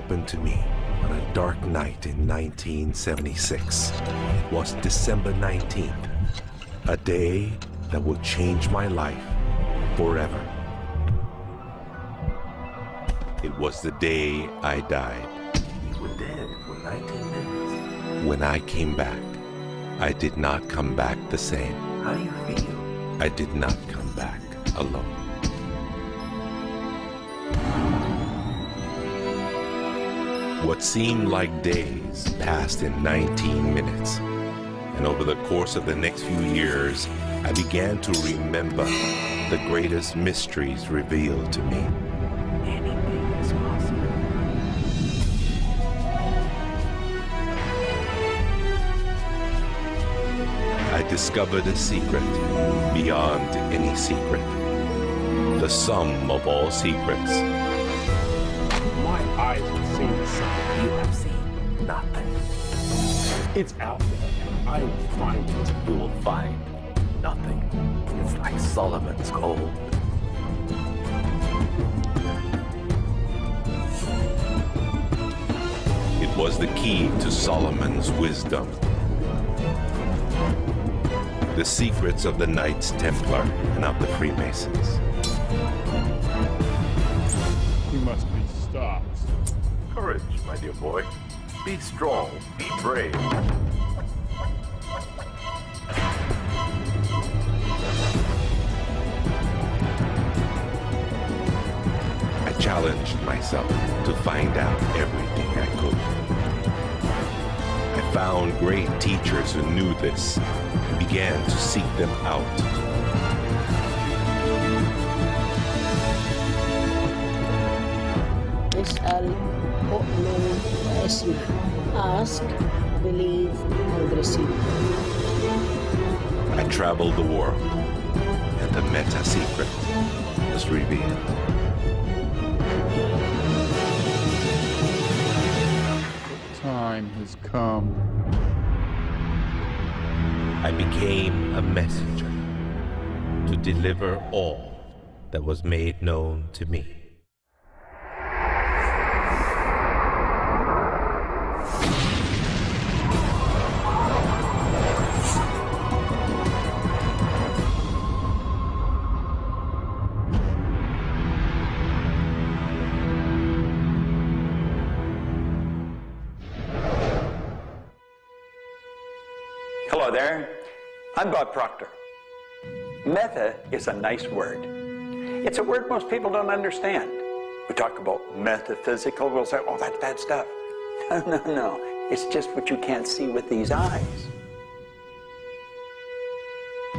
happened to me on a dark night in 1976. It was December 19th, a day that would change my life forever. It was the day I died. You were dead for 19 minutes. When I came back, I did not come back the same. How do you feel? I did not come back alone. What seemed like days passed in 19 minutes. And over the course of the next few years, I began to remember the greatest mysteries revealed to me. Anything is possible. I discovered a secret beyond any secret. The sum of all secrets. My eyes have seen the sun. You have seen nothing. It's out there, and I will find it. You will find nothing. It's like Solomon's gold. It was the key to Solomon's wisdom. The secrets of the Knights Templar and of the Freemasons. We must be stopped. Courage, my dear boy. Be strong, be brave. I challenged myself to find out everything I could. I found great teachers who knew this and began to seek them out. اسأل أؤمن واسمع. Ask, believe, and receive. I traveled the world, and the meta secret was revealed. Time has come. I became a messenger to deliver all that was made known to me. Hello there, I'm Bob Proctor. Meta is a nice word. It's a word most people don't understand. We talk about metaphysical, we'll say, oh, that's bad stuff. No, it's just what you can't see with these eyes.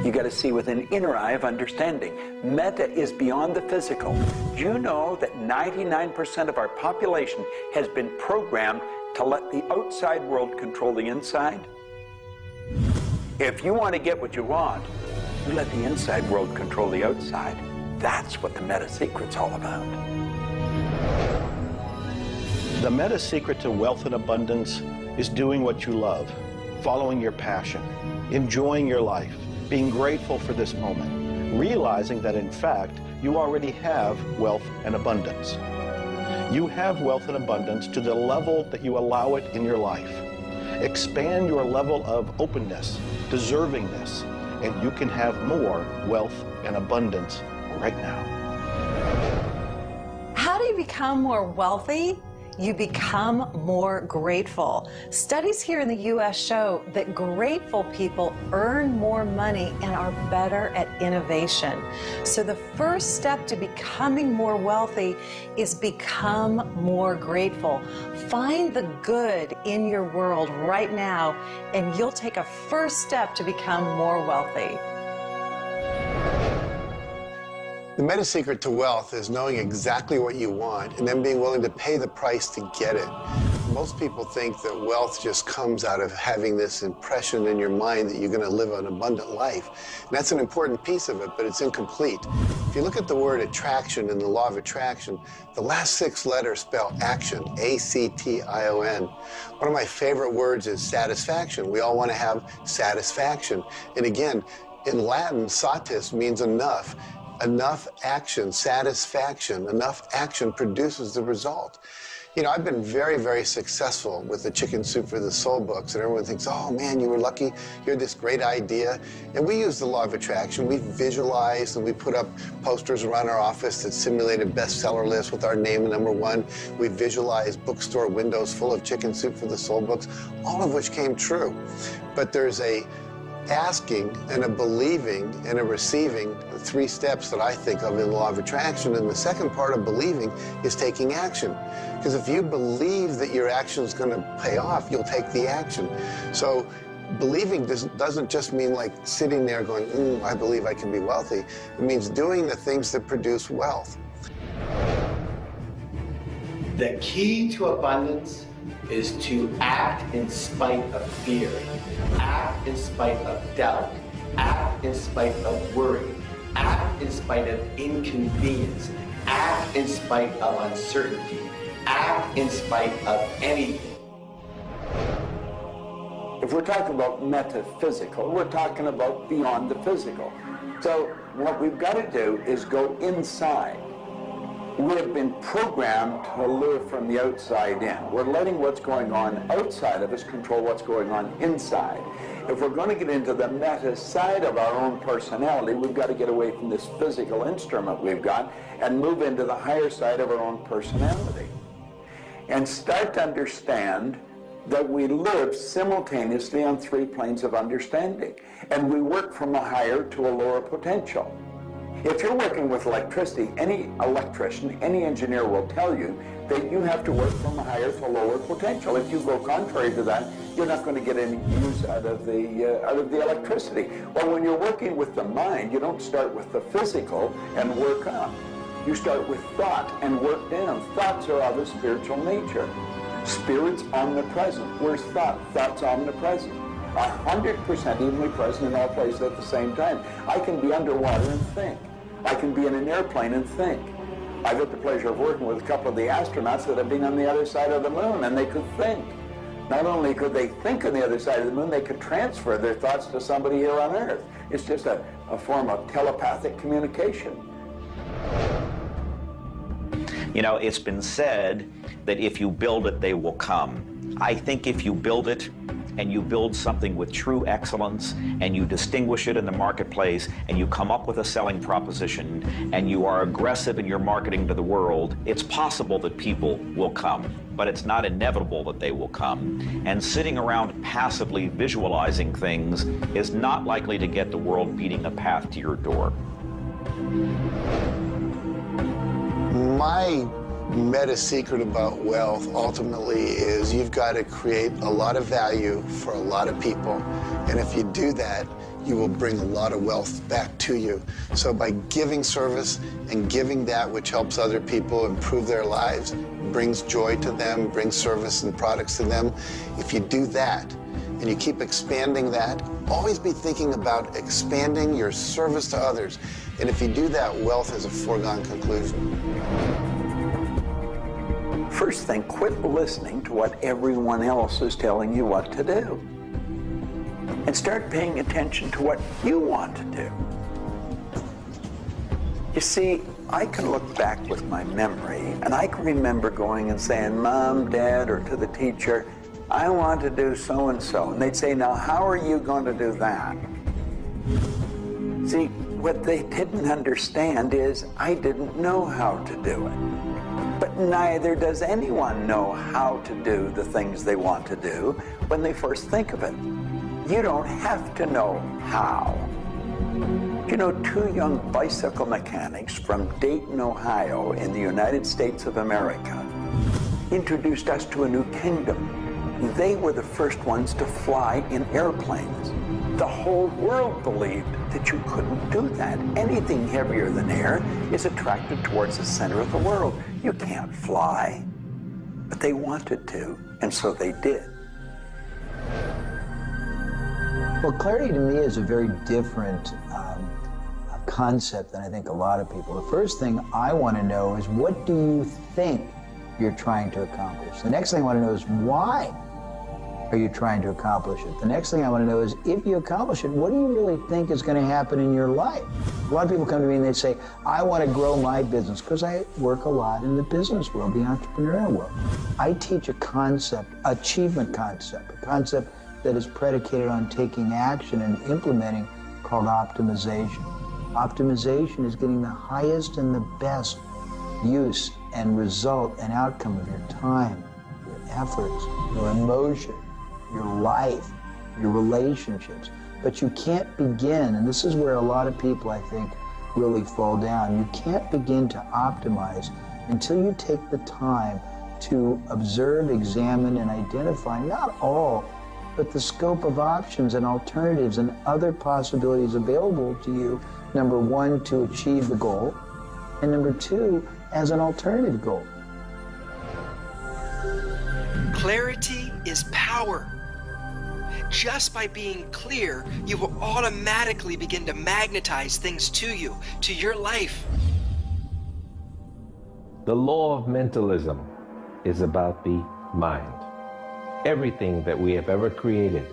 You got to see with an inner eye of understanding. Meta is beyond the physical. Do you know that 99% of our population has been programmed to let the outside world control the inside? If you want to get what you want, you let the inside world control the outside. That's what the meta secret's all about. The meta secret to wealth and abundance is doing what you love, following your passion, enjoying your life, being grateful for this moment, realizing that in fact, you already have wealth and abundance. You have wealth and abundance to the level that you allow it in your life. Expand your level of openness, deservingness, and you can have more wealth and abundance right now. How do you become more wealthy? You become more grateful. Studies here in the U.S. show that grateful people earn more money and are better at innovation. So the first step to becoming more wealthy is become more grateful. Find the good in your world right now, and you'll take a first step to become more wealthy. The meta secret to wealth is knowing exactly what you want and then being willing to pay the price to get it. Most people think that wealth just comes out of having this impression in your mind that you're going to live an abundant life. And that's an important piece of it, but it's incomplete. If you look at the word attraction in the law of attraction, the last 6 letters spell action, A-C-T-I-O-N. One of my favorite words is satisfaction. We all want to have satisfaction. And again, in Latin, satis means enough. Enough action, satisfaction, enough action produces the result. You know, I've been very, very successful with the Chicken Soup for the Soul books, and everyone thinks, oh man, you were lucky, you had this great idea. And we use the law of attraction. We visualize and we put up posters around our office that simulated bestseller lists with our name #1. We visualize bookstore windows full of Chicken Soup for the Soul books, all of which came true. But there's a asking and a believing and a receiving, the 3 steps that I think of in the law of attraction. And the second part of believing is taking action. Because if you believe that your action is going to pay off, you'll take the action. So believing doesn't just mean like sitting there going, I believe I can be wealthy. It means doing the things that produce wealth. The key to abundance is to act in spite of fear, act in spite of doubt, act in spite of worry, act in spite of inconvenience, act in spite of uncertainty, act in spite of anything. If we're talking about metaphysical, we're talking about beyond the physical. So what we've got to do is go inside. We have been programmed to live from the outside in. We're letting what's going on outside of us control what's going on inside. If we're going to get into the meta side of our own personality, we've got to get away from this physical instrument we've got and move into the higher side of our own personality. And start to understand that we live simultaneously on 3 planes of understanding. And we work from a higher to a lower potential. If you're working with electricity, any electrician, any engineer will tell you that you have to work from a higher to a lower potential. If you go contrary to that, you're not going to get any use out of the electricity. Well, when you're working with the mind, you don't start with the physical and work up. You start with thought and work down. Thoughts are of a spiritual nature. Spirit's omnipresent. Where's thought? Thought's omnipresent. 100% evenly present in all places at the same time. I can be underwater and think. I can be in an airplane and think. I've had the pleasure of working with a couple of the astronauts that have been on the other side of the moon, and they could think. Not only could they think on the other side of the moon, they could transfer their thoughts to somebody here on Earth. It's just a form of telepathic communication. You know, it's been said that if you build it, they will come. I think if you build it, and you build something with true excellence, and you distinguish it in the marketplace, and you come up with a selling proposition, and you are aggressive in your marketing to the world, it's possible that people will come. But it's not inevitable that they will come. And sitting around passively visualizing things is not likely to get the world beating a path to your door. My meta secret about wealth ultimately is you've got to create a lot of value for a lot of people. And if you do that, you will bring a lot of wealth back to you. So by giving service and giving that which helps other people improve their lives, brings joy to them, brings service and products to them, if you do that and you keep expanding that, always be thinking about expanding your service to others. And if you do that, wealth is a foregone conclusion. First thing, quit listening to what everyone else is telling you what to do. And start paying attention to what you want to do. You see, I can look back with my memory, and I can remember going and saying, Mom, Dad, or to the teacher, I want to do so-and-so. And they'd say, now, how are you going to do that? See, what they didn't understand is I didn't know how to do it. But neither does anyone know how to do the things they want to do when they first think of it. You don't have to know how. You know, 2 young bicycle mechanics from Dayton, Ohio, in the United States of America, introduced us to a new kingdom. They were the first ones to fly in airplanes. The whole world believed that you couldn't do that. Anything heavier than air is attracted towards the center of the world. You can't fly. But they wanted to, and so they did. Well, clarity to me is a very different concept than I think a lot of people. The first thing I want to know is, what do you think you're trying to accomplish? The next thing I want to know is why are you trying to accomplish it? The next thing I want to know is, if you accomplish it, what do you really think is going to happen in your life? A lot of people come to me and they say, I want to grow my business, because I work a lot in the business world, the entrepreneurial world. I teach a concept, achievement concept, a concept that is predicated on taking action and implementing, called optimization. Optimization is getting the highest and the best use and result and outcome of your time, your efforts, your emotion, your life, your relationships. But you can't begin, and this is where a lot of people, I think, really fall down. You can't begin to optimize until you take the time to observe, examine, and identify not all, but the scope of options and alternatives and other possibilities available to you, number one, to achieve the goal, and number two, as an alternative goal. Clarity is power. Just by being clear, you will automatically begin to magnetize things to you, to your life. The law of mentalism is about the mind. Everything that we have ever created,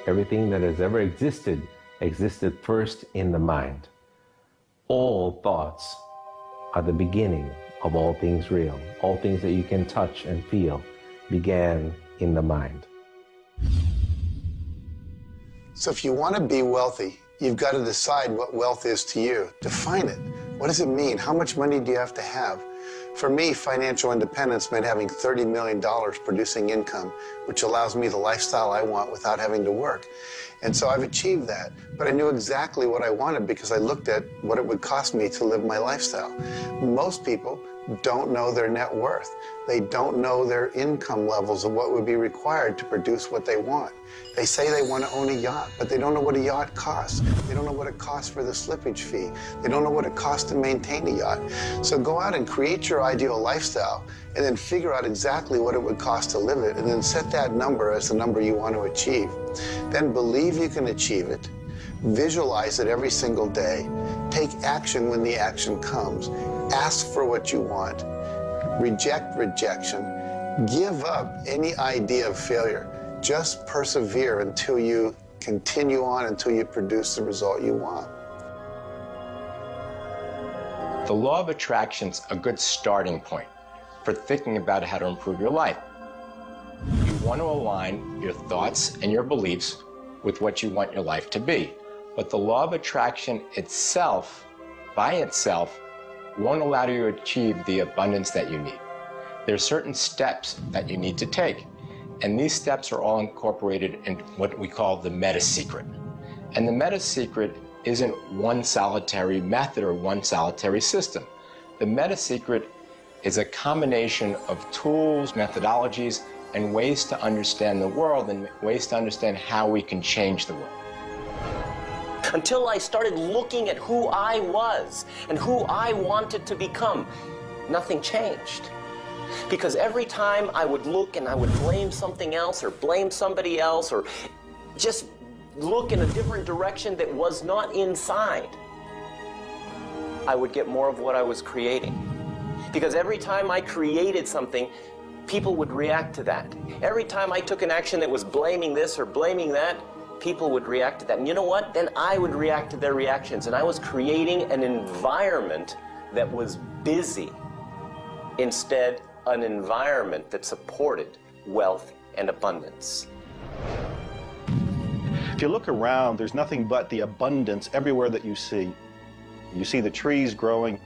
everything that has ever existed, existed first in the mind. All thoughts are the beginning of all things real. All things that you can touch and feel began in the mind. So if you want to be wealthy, you've got to decide what wealth is to you. Define it. What does it mean? How much money do you have to have? For me, financial independence meant having $30 million producing income, which allows me the lifestyle I want without having to work. And so I've achieved that. But I knew exactly what I wanted because I looked at what it would cost me to live my lifestyle. Most people don't know their net worth. They don't know their income levels of what would be required to produce what they want. They say they want to own a yacht, but they don't know what a yacht costs. They don't know what it costs for the slippage fee. They don't know what it costs to maintain a yacht. So go out and create your ideal lifestyle and then figure out exactly what it would cost to live it, and then set that number as the number you want to achieve. Then believe you can achieve it. Visualize it every single day. Take action when the action comes. Ask for what you want. Reject rejection. Give up any idea of failure. Just persevere until you continue on, until you produce the result you want. The law of attraction's a good starting point for thinking about how to improve your life. You want to align your thoughts and your beliefs with what you want your life to be. But the law of attraction itself, by itself, won't allow you to achieve the abundance that you need. There are certain steps that you need to take, and these steps are all incorporated in what we call the meta secret. And the meta secret isn't one solitary method or one solitary system. The meta secret is a combination of tools, methodologies, and ways to understand the world and ways to understand how we can change the world. Until I started looking at who I was and who I wanted to become, nothing changed. Because every time I would look and I would blame something else or blame somebody else or just look in a different direction that was not inside, I would get more of what I was creating. Because every time I created something, people would react to that. Every time I took an action that was blaming this or blaming that, people would react to that. And you know what? Then I would react to their reactions. And I was creating an environment that was busy. Instead, an environment that supported wealth and abundance. If you look around, there's nothing but the abundance everywhere that you see. You see the trees growing.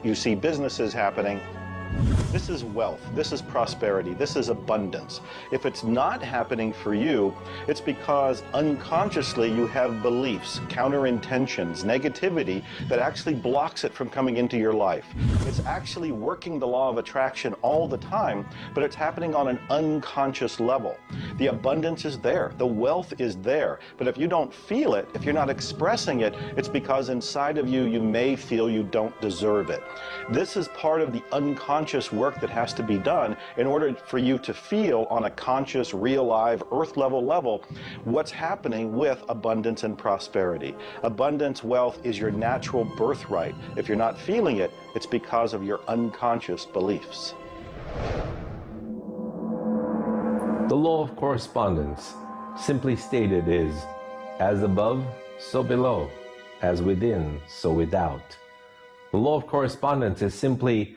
You see businesses happening. This is wealth, this is prosperity, this is abundance. If it's not happening for you, it's because unconsciously you have beliefs, counter-intentions, negativity that actually blocks it from coming into your life. It's actually working the law of attraction all the time, but it's happening on an unconscious level. The abundance is there, the wealth is there, but if you don't feel it, if you're not expressing it, it's because inside of you, you may feel you don't deserve it. This is part of the unconscious work that has to be done in order for you to feel on a conscious, real, live, earth level what's happening with abundance and prosperity. Abundance, wealth is your natural birthright. If you're not feeling it, it's because of your unconscious beliefs. The law of correspondence, simply stated, is as above, so below, as within, so without. The law of correspondence is simply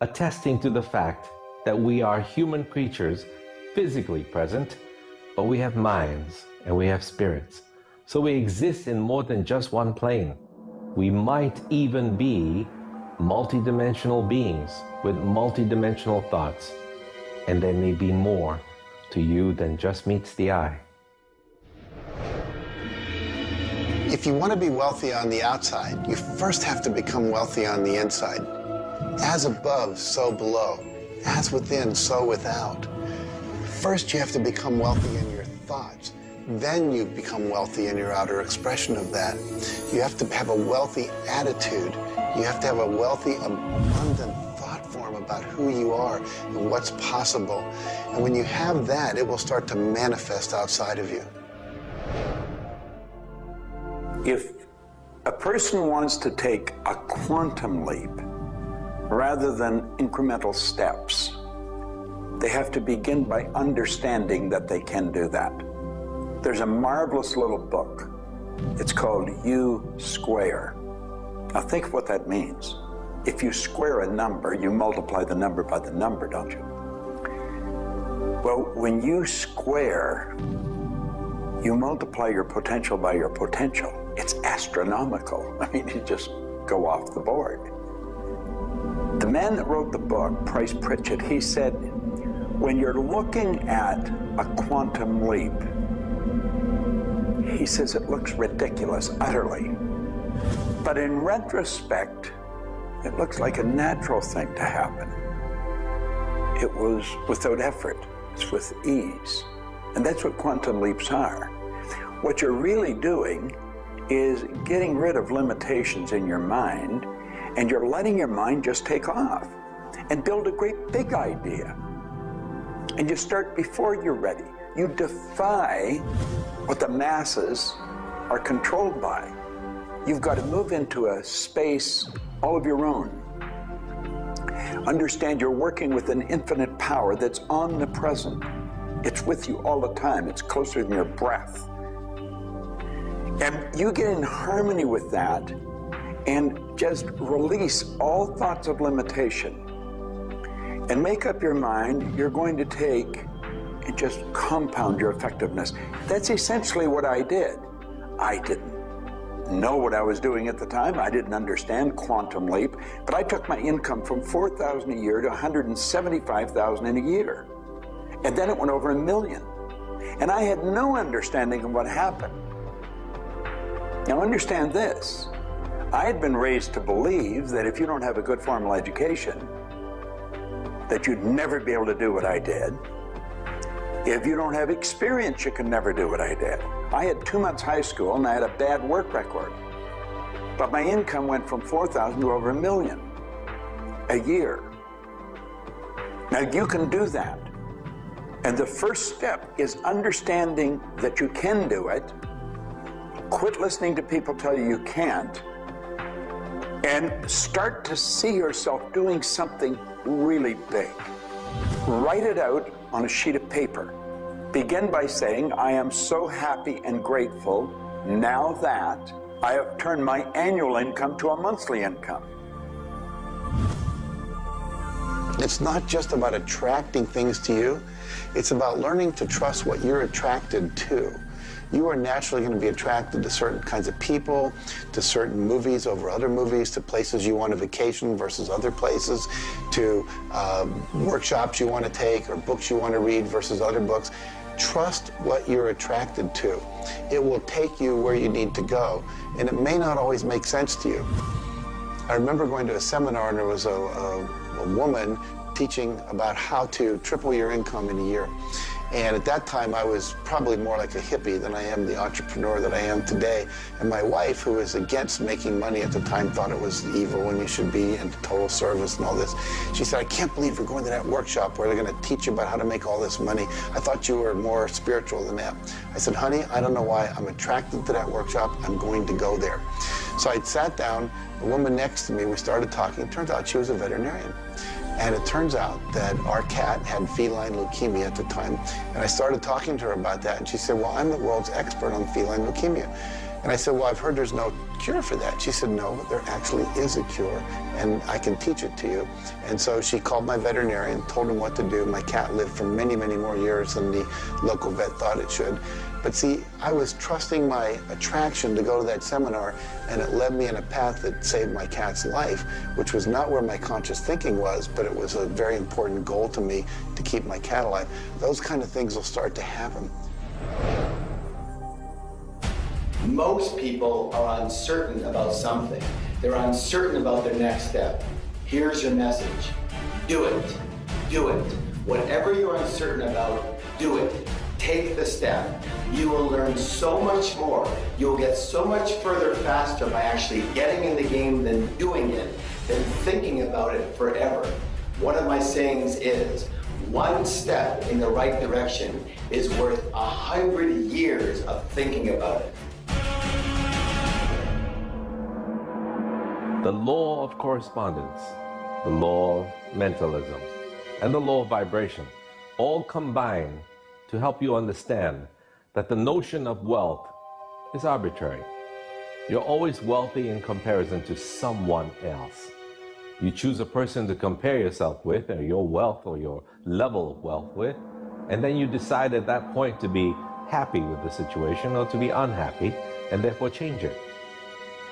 attesting to the fact that we are human creatures physically present, but we have minds and we have spirits. So we exist in more than just one plane. We might even be multidimensional beings with multidimensional thoughts, and there may be more to you than just meets the eye. If you want to be wealthy on the outside, you first have to become wealthy on the inside. As above, so below. As within, so without. First, you have to become wealthy in your thoughts. Then you become wealthy in your outer expression of that. You have to have a wealthy attitude. You have to have a wealthy, abundant thought form about who you are and what's possible. And when you have that, it will start to manifest outside of you. If a person wants to take a quantum leap rather than incremental steps, they have to begin by understanding that they can do that. There's a marvelous little book. It's called U Square. Now think of what that means. If you square a number, you multiply the number by the number, don't you? Well, when you square, you multiply your potential by your potential. It's astronomical. I mean, you just go off the board. The man that wrote the book, Price Pritchett, he said, when you're looking at a quantum leap, he says it looks ridiculous, utterly. But in retrospect, it looks like a natural thing to happen. It was without effort. It's with ease. And that's what quantum leaps are. What you're really doing is getting rid of limitations in your mind, and you're letting your mind just take off and build a great big idea. And you start before you're ready. You defy what the masses are controlled by. You've got to move into a space all of your own. Understand you're working with an infinite power that's omnipresent. It's with you all the time. It's closer than your breath. And you get in harmony with that and just release all thoughts of limitation and make up your mind you're going to take and just compound your effectiveness. That's essentially what I did. I didn't know what I was doing at the time. I didn't understand quantum leap, but I took my income from $4,000 a year to $175,000 in a year. And then it went over $1 million. And I had no understanding of what happened. Now understand this. I had been raised to believe that if you don't have a good formal education, that you'd never be able to do what I did. If you don't have experience, you can never do what I did. I had 2 months high school and I had a bad work record. But my income went from $4,000 to over $1 million a year. Now you can do that. And the first step is understanding that you can do it. Quit listening to people tell you you can't. And start to see yourself doing something really big. Write it out on a sheet of paper. Begin by saying, I am so happy and grateful now that I have turned my annual income to a monthly income. It's not just about attracting things to you. It's about learning to trust what you're attracted to. You are naturally going to be attracted to certain kinds of people, to certain movies over other movies, to places you want to vacation versus other places, to workshops you want to take or books you want to read versus other books. Trust what you're attracted to. It will take you where you need to go, and it may not always make sense to you. I remember going to a seminar, and there was a woman teaching about how to triple your income in a year. And at that time, I was probably more like a hippie than I am the entrepreneur that I am today. And my wife, who was against making money at the time, thought it was evil and you should be in total service and all this. She said, I can't believe you're going to that workshop where they're going to teach you about how to make all this money. I thought you were more spiritual than that. I said, honey, I don't know why. I'm attracted to that workshop. I'm going to go there. So I sat down, the woman next to me, we started talking. It turns out she was a veterinarian. And it turns out that our cat had feline leukemia at the time. And I started talking to her about that. And she said, well, I'm the world's expert on feline leukemia. And I said, well, I've heard there's no cure for that. She said, no, but there actually is a cure, and I can teach it to you. And so she called my veterinarian, told him what to do. My cat lived for many, many more years than the local vet thought it should. But see, I was trusting my attraction to go to that seminar, and it led me in a path that saved my cat's life, which was not where my conscious thinking was, but it was a very important goal to me to keep my cat alive. Those kind of things will start to happen. Most people are uncertain about something. They're uncertain about their next step. Here's your message. Do it. Do it. Whatever you're uncertain about, do it. Take the step. You will learn so much more. You'll get so much further faster by actually getting in the game than doing it, than thinking about it forever. One of my sayings is, one step in the right direction is worth 100 years of thinking about it. The law of correspondence, the law of mentalism, and the law of vibration all combine to help you understand that the notion of wealth is arbitrary. You're always wealthy in comparison to someone else. You choose a person to compare yourself with, or your wealth or your level of wealth with, and then you decide at that point to be happy with the situation or to be unhappy, and therefore change it.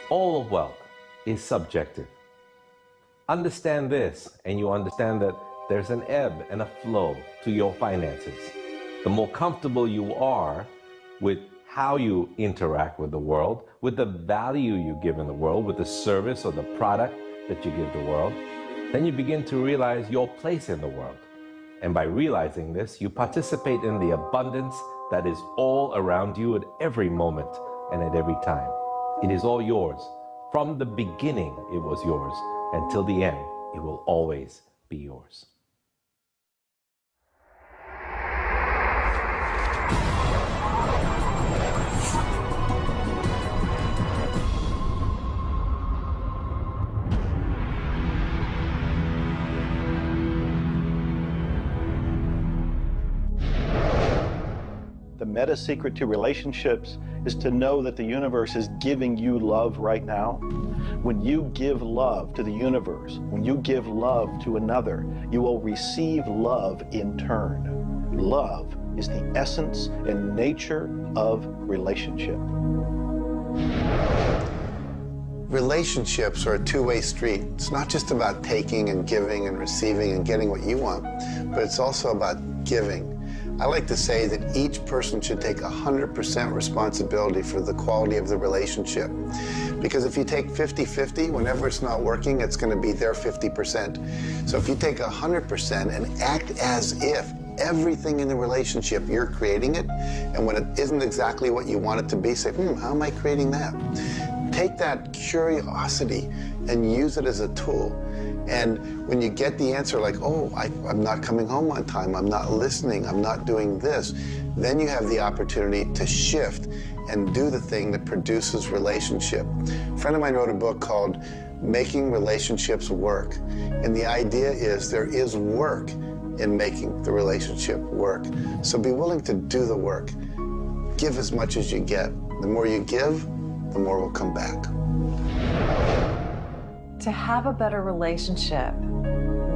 All of wealth is subjective. Understand this, and you understand that there's an ebb and a flow to your finances. The more comfortable you are with how you interact with the world, with the value you give in the world, with the service or the product that you give the world, then you begin to realize your place in the world. And by realizing this, you participate in the abundance that is all around you at every moment and at every time. It is all yours. From the beginning, it was yours. Until the end, it will always be yours. The meta secret to relationships is to know that the universe is giving you love right now. When you give love to the universe, when you give love to another, you will receive love in turn. Love is the essence and nature of relationship. Relationships are a two-way street. It's not just about taking and giving and receiving and getting what you want, but it's also about giving. I like to say that each person should take 100% responsibility for the quality of the relationship. Because if you take 50-50, whenever it's not working, it's going to be their 50%. So if you take 100% and act as if everything in the relationship, you're creating it, and when it isn't exactly what you want it to be, say, how am I creating that? Take that curiosity and use it as a tool. And when you get the answer like, oh, I'm not coming home on time, I'm not listening, I'm not doing this, then you have the opportunity to shift and do the thing that produces relationship. A friend of mine wrote a book called Making Relationships Work. And the idea is there is work in making the relationship work. So be willing to do the work. Give as much as you get. The more you give, the more will come back. To have a better relationship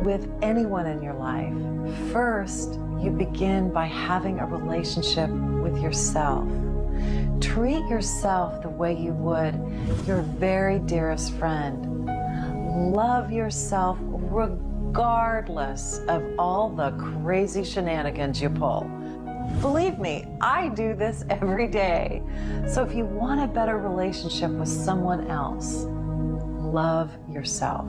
with anyone in your life, first you begin by having a relationship with yourself. Treat yourself the way you would your very dearest friend. Love yourself regardless of all the crazy shenanigans you pull. Believe me, I do this every day. So if you want a better relationship with someone else, love yourself.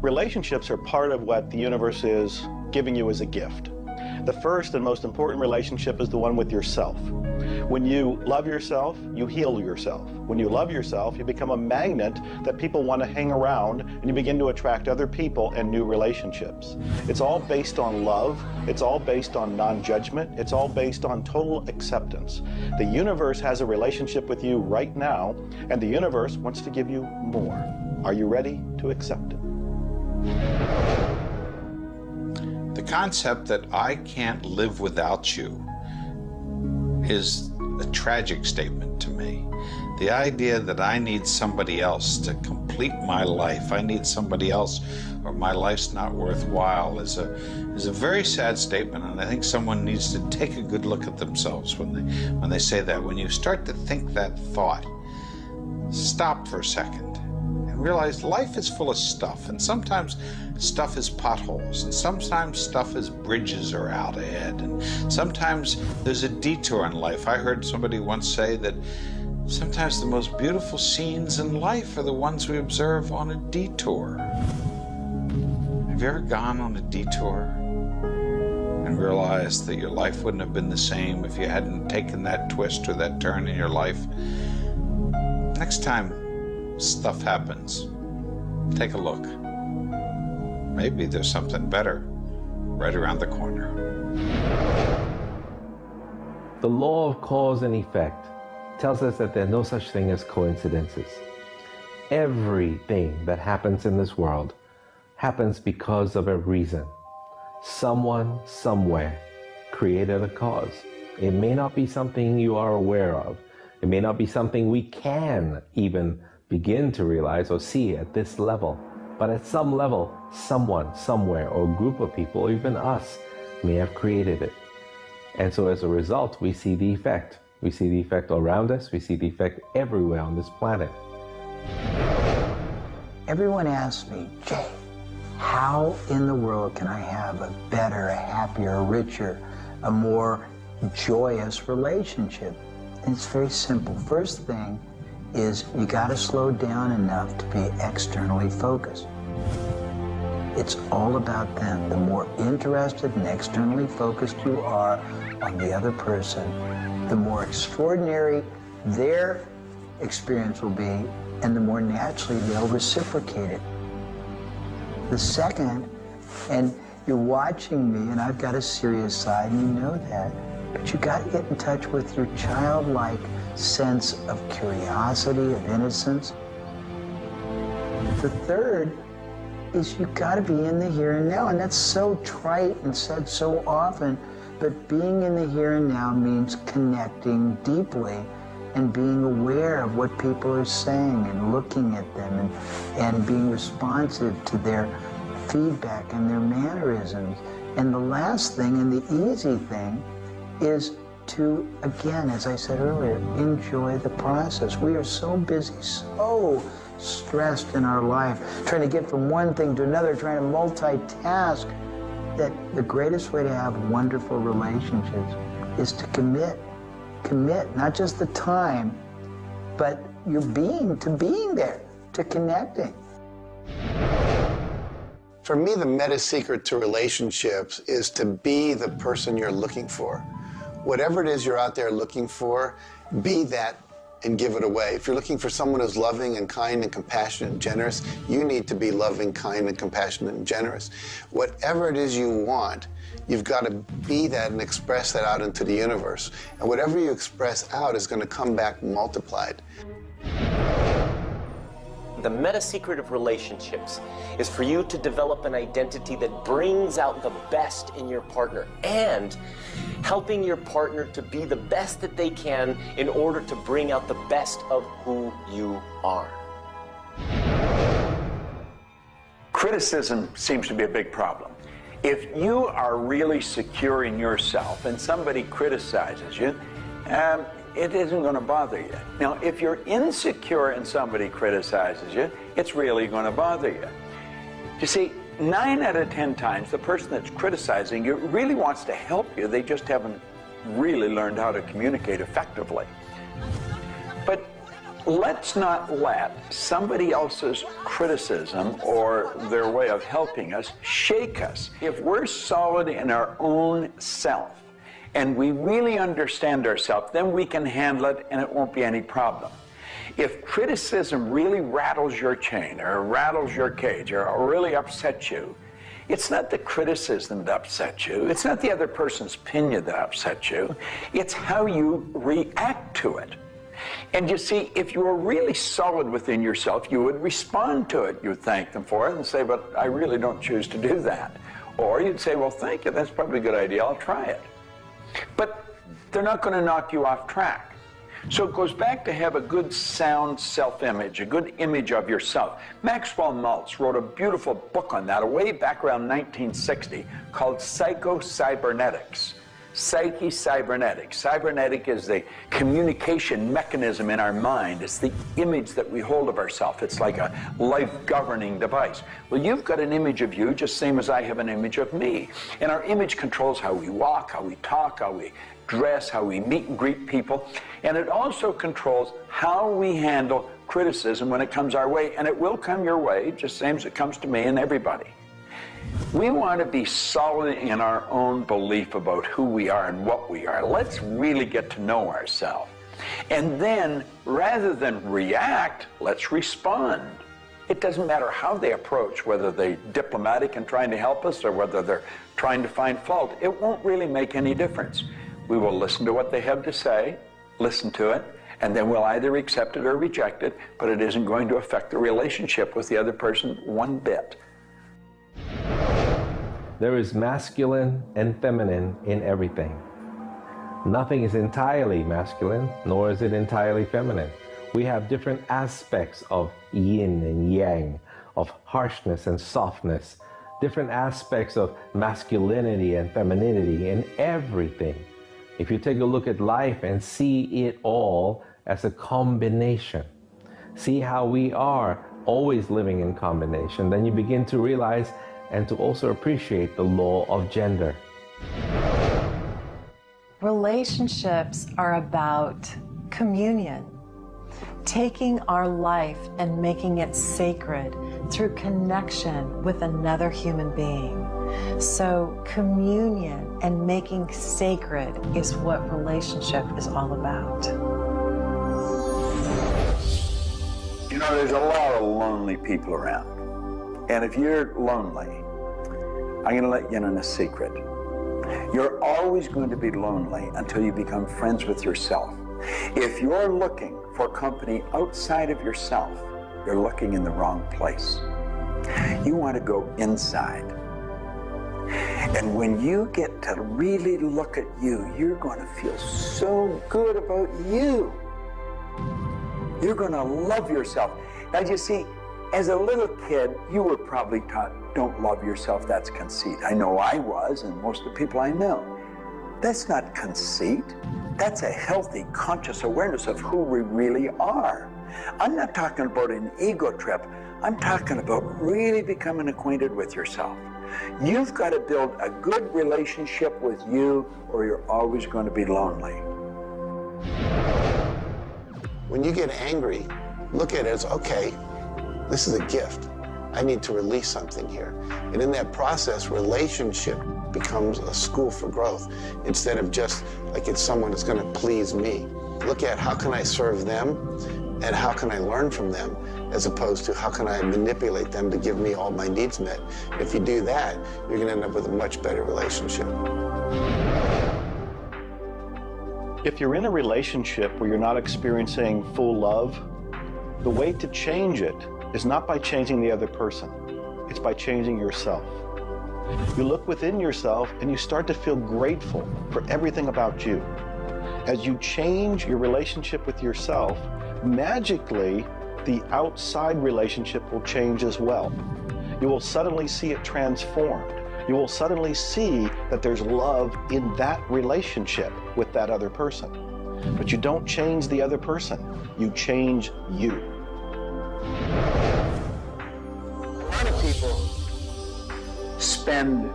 Relationships are part of what the universe is giving you as a gift. The first and most important relationship is the one with yourself. When you love yourself, you heal yourself. When you love yourself, you become a magnet that people want to hang around, and you begin to attract other people and new relationships. It's all based on love. It's all based on non-judgment. It's all based on total acceptance. The universe has a relationship with you right now, and the universe wants to give you more. Are you ready to accept it? The concept that I can't live without you is a tragic statement to me. The idea that I need somebody else to complete my life, I need somebody else or my life's not worthwhile is a very sad statement, and I think someone needs to take a good look at themselves when they say that. When you start to think that thought, stop for a second and realize life is full of stuff, and sometimes stuff is potholes, and sometimes stuff is bridges are out ahead, and sometimes there's a detour in life. I heard somebody once say that sometimes the most beautiful scenes in life are the ones we observe on a detour. Have you ever gone on a detour and realized that your life wouldn't have been the same if you hadn't taken that twist or that turn in your life? Next time stuff happens, take a look. Maybe there's something better right around the corner. The law of cause and effect tells us that there's no such thing as coincidences. Everything that happens in this world happens because of a reason. Someone, somewhere, created a cause. It may not be something you are aware of. It may not be something we can even begin to realize or see at this level. But at some level, someone, somewhere, or a group of people, or even us, may have created it. And so as a result, we see the effect. We see the effect around us. We see the effect everywhere on this planet. Everyone asks me, Jay, how in the world can I have a better, a happier, a richer, a more joyous relationship? And it's very simple. First thing is you got to slow down enough to be externally focused. It's all about them. The more interested and externally focused you are on the other person, the more extraordinary their experience will be, and the more naturally they'll reciprocate it. The second, and you're watching me, and I've got a serious side, and you know that, but you got to get in touch with your childlike sense of curiosity, of innocence. The third is you got to be in the here and now, and that's so trite and said so often, but being in the here and now means connecting deeply and being aware of what people are saying and looking at them and being responsive to their feedback and their mannerisms. And the last thing, and the easy thing, is to, again, as I said earlier, enjoy the process. We are so busy, so stressed in our life, trying to get from one thing to another, trying to multitask, that the greatest way to have wonderful relationships is to commit. Commit, not just the time, but your being, to being there, to connecting. For me, the meta secret to relationships is to be the person you're looking for. Whatever it is you're out there looking for, be that and give it away. If you're looking for someone who's loving and kind and compassionate and generous, you need to be loving, kind, and compassionate and generous. Whatever it is you want, you've got to be that and express that out into the universe. And whatever you express out is going to come back multiplied. The meta secret of relationships is for you to develop an identity that brings out the best in your partner and helping your partner to be the best that they can in order to bring out the best of who you are. Criticism seems to be a big problem. If you are really secure in yourself and somebody criticizes you, it isn't going to bother you. Now, if you're insecure and somebody criticizes you, it's really going to bother you. You see, 9 out of 10 times, the person that's criticizing you really wants to help you. They just haven't really learned how to communicate effectively. But let's not let somebody else's criticism or their way of helping us shake us. If we're solid in our own self, and we really understand ourselves, then we can handle it and it won't be any problem. If criticism really rattles your chain or rattles your cage or really upsets you, it's not the criticism that upsets you. It's not the other person's opinion that upsets you. It's how you react to it. And you see, if you were really solid within yourself, you would respond to it. You would thank them for it and say, but I really don't choose to do that. Or you'd say, well, thank you, that's probably a good idea, I'll try it. But they're not going to knock you off track. So it goes back to have a good, sound self-image, a good image of yourself. Maxwell Maltz wrote a beautiful book on that way back around 1960 called Psycho-Cybernetics. Psyche-Cybernetic. Cybernetic is the communication mechanism in our mind. It's the image that we hold of ourselves. It's like a life-governing device. Well, you've got an image of you just same as I have an image of me. And our image controls how we walk, how we talk, how we dress, how we meet and greet people. And it also controls how we handle criticism when it comes our way. And it will come your way, just same as it comes to me and everybody. We want to be solid in our own belief about who we are and what we are. Let's really get to know ourselves. And then, rather than react, let's respond. It doesn't matter how they approach, whether they're diplomatic and trying to help us or whether they're trying to find fault. It won't really make any difference. We will listen to what they have to say, listen to it, and then we'll either accept it or reject it, but it isn't going to affect the relationship with the other person one bit. There is masculine and feminine in everything. Nothing is entirely masculine, nor is it entirely feminine. We have different aspects of yin and yang, of harshness and softness, different aspects of masculinity and femininity in everything. If you take a look at life and see it all as a combination, see how we are always living in combination, then you begin to realize and to also appreciate the law of gender. Relationships are about communion, taking our life and making it sacred through connection with another human being. So communion and making sacred is what relationship is all about. You know, there's a lot of lonely people around. And if you're lonely, I'm going to let you in on a secret. You're always going to be lonely until you become friends with yourself. If you're looking for company outside of yourself, you're looking in the wrong place. You want to go inside. And when you get to really look at you, you're going to feel so good about you. You're going to love yourself. Now, you see, as a little kid, you were probably taught, don't love yourself, that's conceit. I know I was, and most of the people I know. That's not conceit. That's a healthy, conscious awareness of who we really are. I'm not talking about an ego trip. I'm talking about really becoming acquainted with yourself. You've got to build a good relationship with you, or you're always going to be lonely. When you get angry, look at it as, okay, this is a gift. I need to release something here. And in that process, relationship becomes a school for growth instead of just like it's someone that's going to please me. Look at how can I serve them and how can I learn from them, as opposed to how can I manipulate them to give me all my needs met. If you do that, you're going to end up with a much better relationship. If you're in a relationship where you're not experiencing full love, the way to change it is not by changing the other person. It's by changing yourself. You look within yourself and you start to feel grateful for everything about you. As you change your relationship with yourself, magically, the outside relationship will change as well. You will suddenly see it transformed. You will suddenly see that there's love in that relationship with that other person. But you don't change the other person, you change you. A lot of people spend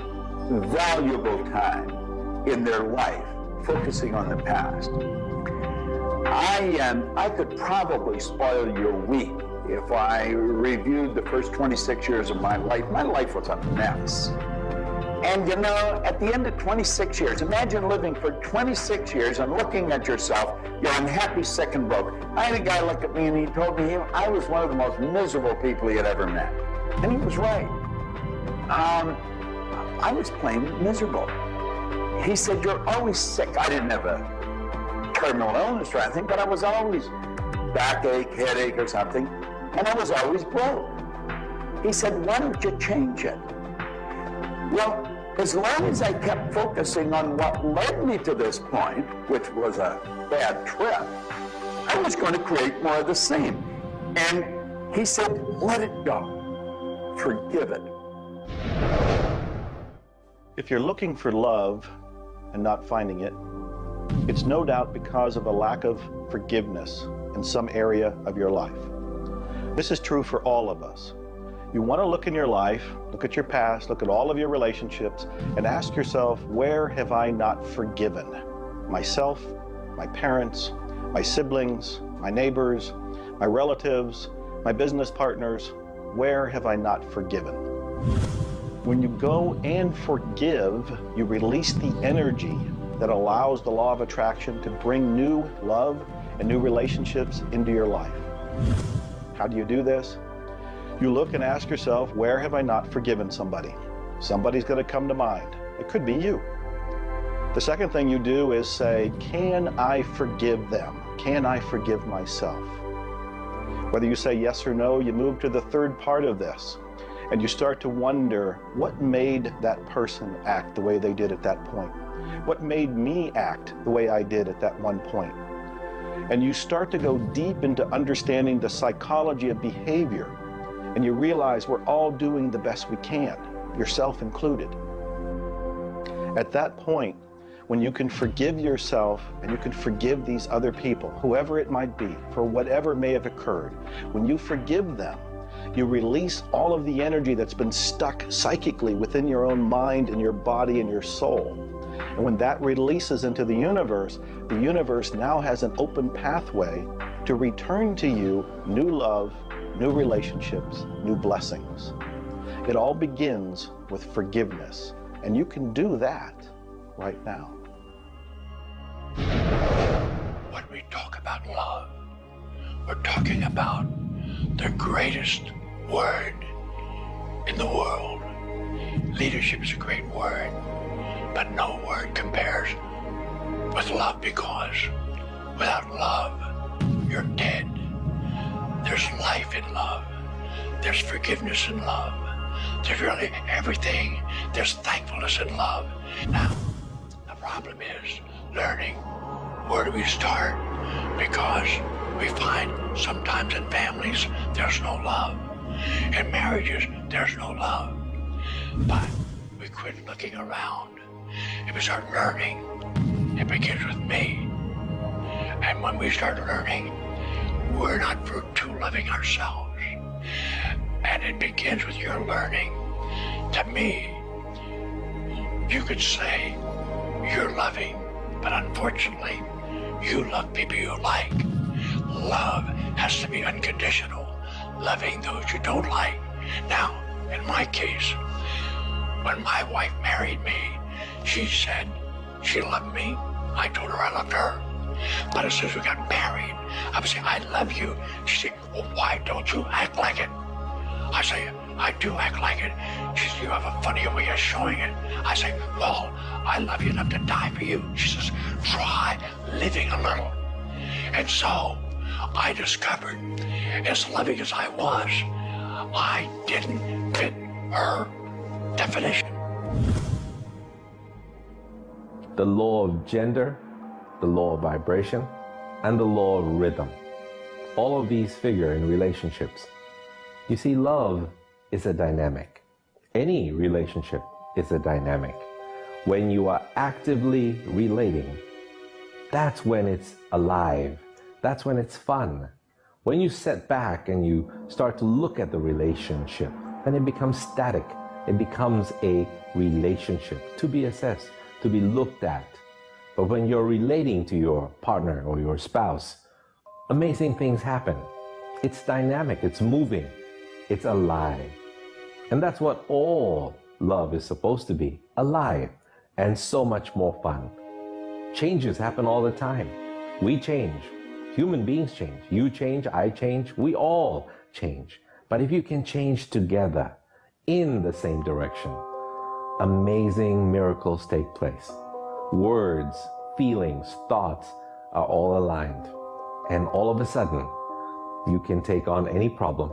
valuable time in their life focusing on the past. I could probably spoil your week if I reviewed the first 26 years of my life. My life was a mess. And you know, at the end of 26 years, imagine living for 26 years and looking at yourself, you're unhappy, sick, and broke. I had a guy look at me and he told me I was one of the most miserable people he had ever met. And he was right. I was plain miserable. He said, you're always sick. I didn't have a terminal illness or anything, but I was always backache, headache or something, and I was always broke. He said, why don't you change it? Well, as long as I kept focusing on what led me to this point, which was a bad trip, I was going to create more of the same. And he said, let it go. Forgive it. If you're looking for love and not finding it, it's no doubt because of a lack of forgiveness in some area of your life. This is true for all of us. You want to look in your life, look at your past, look at all of your relationships, and ask yourself, where have I not forgiven? Myself, my parents, my siblings, my neighbors, my relatives, my business partners, where have I not forgiven? When you go and forgive, you release the energy that allows the law of attraction to bring new love and new relationships into your life. How do you do this? You look and ask yourself, where have I not forgiven somebody? Somebody's going to come to mind. It could be you. The second thing you do is say, can I forgive them? Can I forgive myself? Whether you say yes or no, you move to the third part of this, and you start to wonder, what made that person act the way they did at that point? What made me act the way I did at that one point? And you start to go deep into understanding the psychology of behavior, and you realize we're all doing the best we can, yourself included. At that point, when you can forgive yourself and you can forgive these other people, whoever it might be, for whatever may have occurred, when you forgive them, you release all of the energy that's been stuck psychically within your own mind and your body and your soul. And when that releases into the universe now has an open pathway to return to you new love, new relationships, new blessings. It all begins with forgiveness, and you can do that right now. When we talk about love, we're talking about the greatest word in the world. Leadership is a great word, but no word compares with love, because without love, you're dead. There's life in love. There's forgiveness in love. There's really everything. There's thankfulness in love. Now, the problem is learning where do we start, because we find sometimes in families there's no love. In marriages, there's no love. But we quit looking around. If we start learning, it begins with me. And when we start learning, we're not too loving ourselves. And it begins with your learning. To me, you could say you're loving, but unfortunately, you love people you like. Love has to be unconditional, loving those you don't like. Now, in my case, when my wife married me, she said she loved me. I told her I loved her. But as soon as we got married, I would say, I love you. She said, well, why don't you act like it? I say, I do act like it. She says, you have a funny way of showing it. I say, well, I love you enough to die for you. She says, try living a little. And so I discovered, as loving as I was, I didn't fit her definition. The law of gender, the law of vibration, and the law of rhythm. All of these figure in relationships. You see, love is a dynamic. Any relationship is a dynamic. When you are actively relating, that's when it's alive. That's when it's fun. When you sit back and you start to look at the relationship, then it becomes static. It becomes a relationship to be assessed, to be looked at. But when you're relating to your partner or your spouse, amazing things happen. It's dynamic, it's moving, it's alive. And that's what all love is supposed to be, alive, and so much more fun. Changes happen all the time. We change. Human beings change. You change, I change, we all change. But if you can change together in the same direction, amazing miracles take place. Words, feelings, thoughts are all aligned. And all of a sudden, you can take on any problem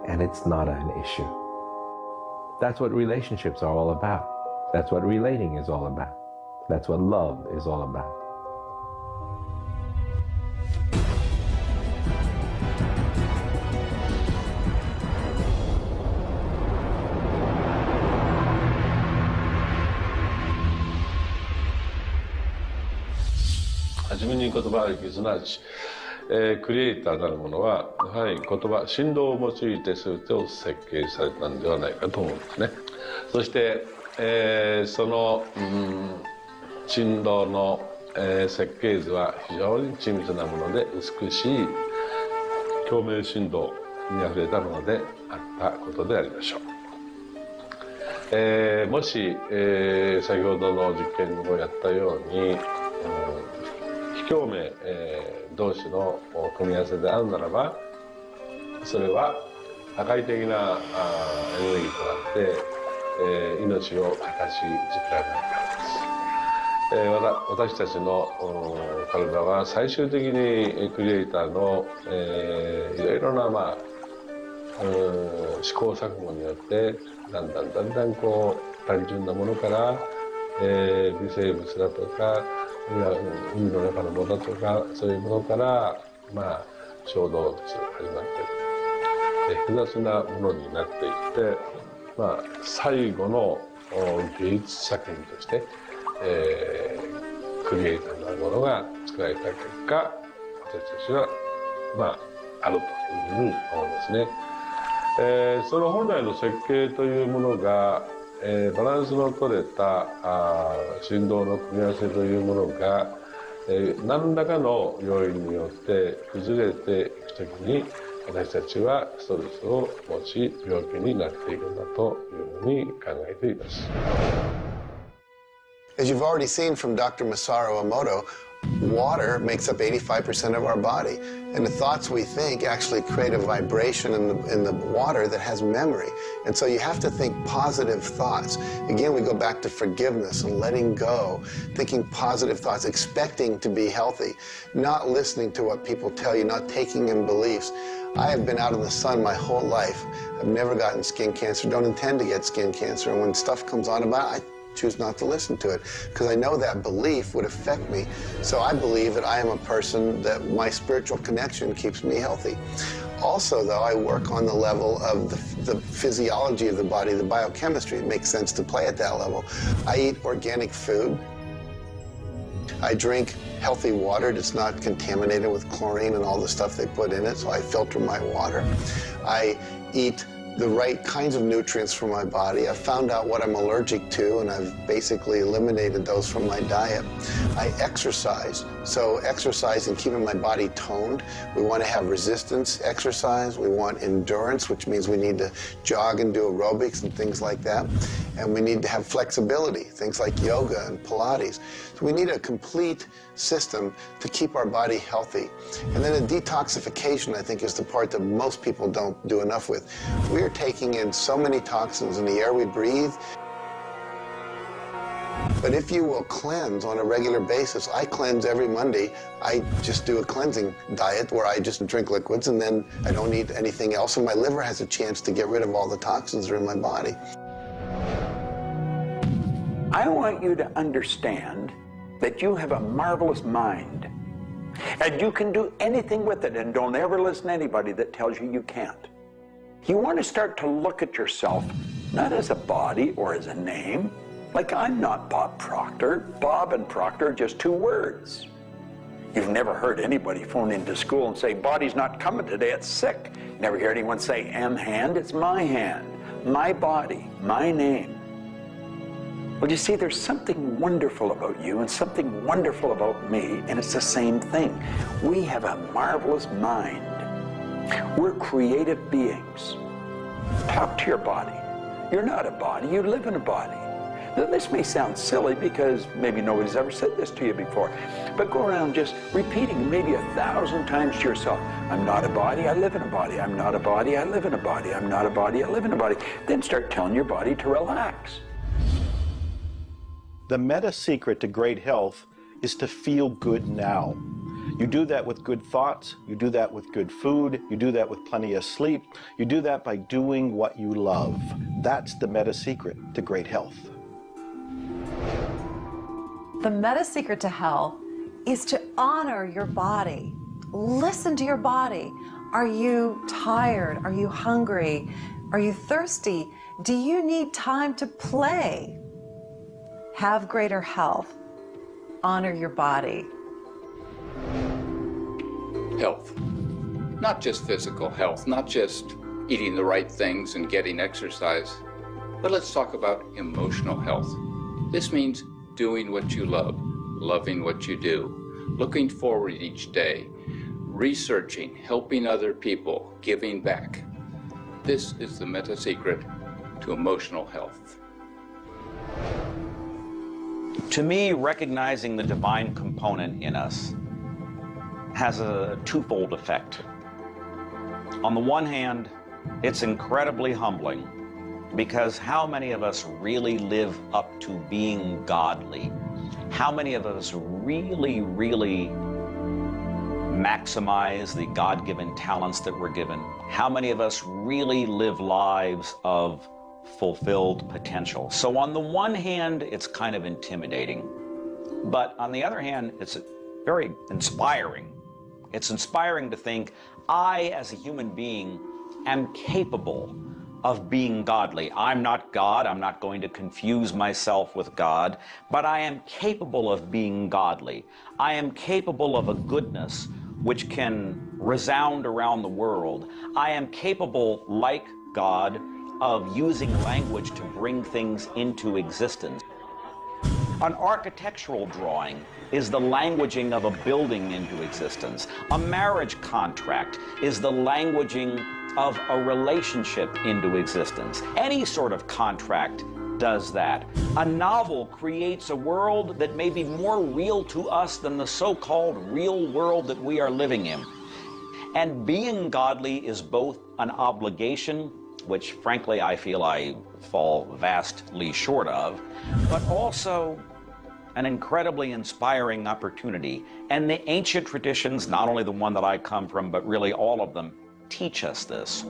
and it's not an issue. That's what relationships are all about. That's what relating is all about. That's what love is all about.はじめに言葉ありき、すなわち、クリエイターなるものはやはり言葉、振動を用いて全てを設計されたんではないかと思うんですね。そして、その、振動の、設計図は非常に緻密なもので美しい共鳴振動にあふれたものであったことでありましょう。もし、先ほどの実験をやったように、非共鳴、同士の組み合わせであるならば、それは破壊的なエネルギーとなって、命を形作られないからです。私たちの体は最終的にクリエイターの、いろいろな、試行錯誤によってだんだんこう単純なものから、微生物だとか海の中のものとかそういうものから、小動物始まって複雑なものになっていって、最後の芸術作品として、クリエイターなるものが作られた結果、私たちはあるというふうに思うんですね。その本来の設計というものが、バランスの取れた振動の組み合わせというものが、何らかの要因によって崩れていくときに私たちはストレスを持ち病気になっているんだというふうに考えています。As you've already seen from Dr. Masaru Emoto, water makes up 85% of our body. And the thoughts we think actually create a vibration in the water that has memory. And so you have to think positive thoughts. Again, we go back to forgiveness and letting go, thinking positive thoughts, expecting to be healthy, not listening to what people tell you, not taking in beliefs. I have been out in the sun my whole life. I've never gotten skin cancer, don't intend to get skin cancer. And when stuff comes on about it, I choose not to listen to it because I know that belief would affect me. So I believe that I am a person that my spiritual connection keeps me healthy. Also, though, I work on the level of the physiology of the body, the biochemistry. It makes sense to play at that level. I eat organic food. I drink healthy water that's not contaminated with chlorine and all the stuff they put in it, so I filter my water. I eat the right kinds of nutrients for my body. I've found out what I'm allergic to, and I've basically eliminated those from my diet. I exercise. So exercise and keeping my body toned. We want to have resistance exercise. We want endurance, which means we need to jog and do aerobics and things like that. And we need to have flexibility, things like yoga and Pilates. So we need a complete system to keep our body healthy. And then a detoxification, I think, is the part that most people don't do enough with. We are taking in so many toxins in the air we breathe. But if you will cleanse on a regular basis, I cleanse every Monday. I just do a cleansing diet where I just drink liquids and then I don't eat anything else, and my liver has a chance to get rid of all the toxins that are in my body. I want you to understand that you have a marvelous mind, and you can do anything with it, and don't ever listen to anybody that tells you you can't. You want to start to look at yourself not as a body or as a name. Like, I'm not Bob Proctor. Bob and Proctor are just two words. You've never heard anybody phone into school and say, body's not coming today, it's sick. Never hear anyone say, hand, it's my hand, my body, my name. Well, you see, there's something wonderful about you and something wonderful about me, and it's the same thing. We have a marvelous mind. We're creative beings. Talk to your body. You're not a body, you live in a body. Now, this may sound silly because maybe nobody's ever said this to you before, but go around just repeating maybe 1,000 times to yourself, I'm not a body, I live in a body. I'm not a body, I live in a body. I'm not a body, I live in a body. Then start telling your body to relax. The meta secret to great health is to feel good now. You do that with good thoughts, you do that with good food, you do that with plenty of sleep, you do that by doing what you love. That's the meta secret to great health. The meta secret to health is to honor your body. Listen to your body. Are you tired? Are you hungry? Are you thirsty? Do you need time to play? Have greater health. Honor your body. Health. Not just physical health, not just eating the right things and getting exercise, but let's talk about emotional health. This means doing what you love, loving what you do, looking forward each day, researching, helping other people, giving back. This is the meta secret to emotional health. To me, recognizing the divine component in us has a twofold effect. On the one hand, it's incredibly humbling, because how many of us really live up to being godly? How many of us really maximize the God-given talents that we're given? How many of us really live lives of fulfilled potential? So on the one hand, it's kind of intimidating, but on the other hand, it's very inspiring. It's inspiring to think, I, as a human being, am capable of being godly. I'm not God. I'm not going to confuse myself with God, but I am capable of being godly. I am capable of a goodness which can resound around the world. I am capable, like God, of using language to bring things into existence. An architectural drawing is the languaging of a building into existence. A marriage contract is the languaging of a relationship into existence. Any sort of contract does that. A novel creates a world that may be more real to us than the so-called real world that we are living in. And being godly is both an obligation, which frankly I feel I fall vastly short of, but also an incredibly inspiring opportunity. And the ancient traditions, not only the one that I come from, but really all of them, teach us this.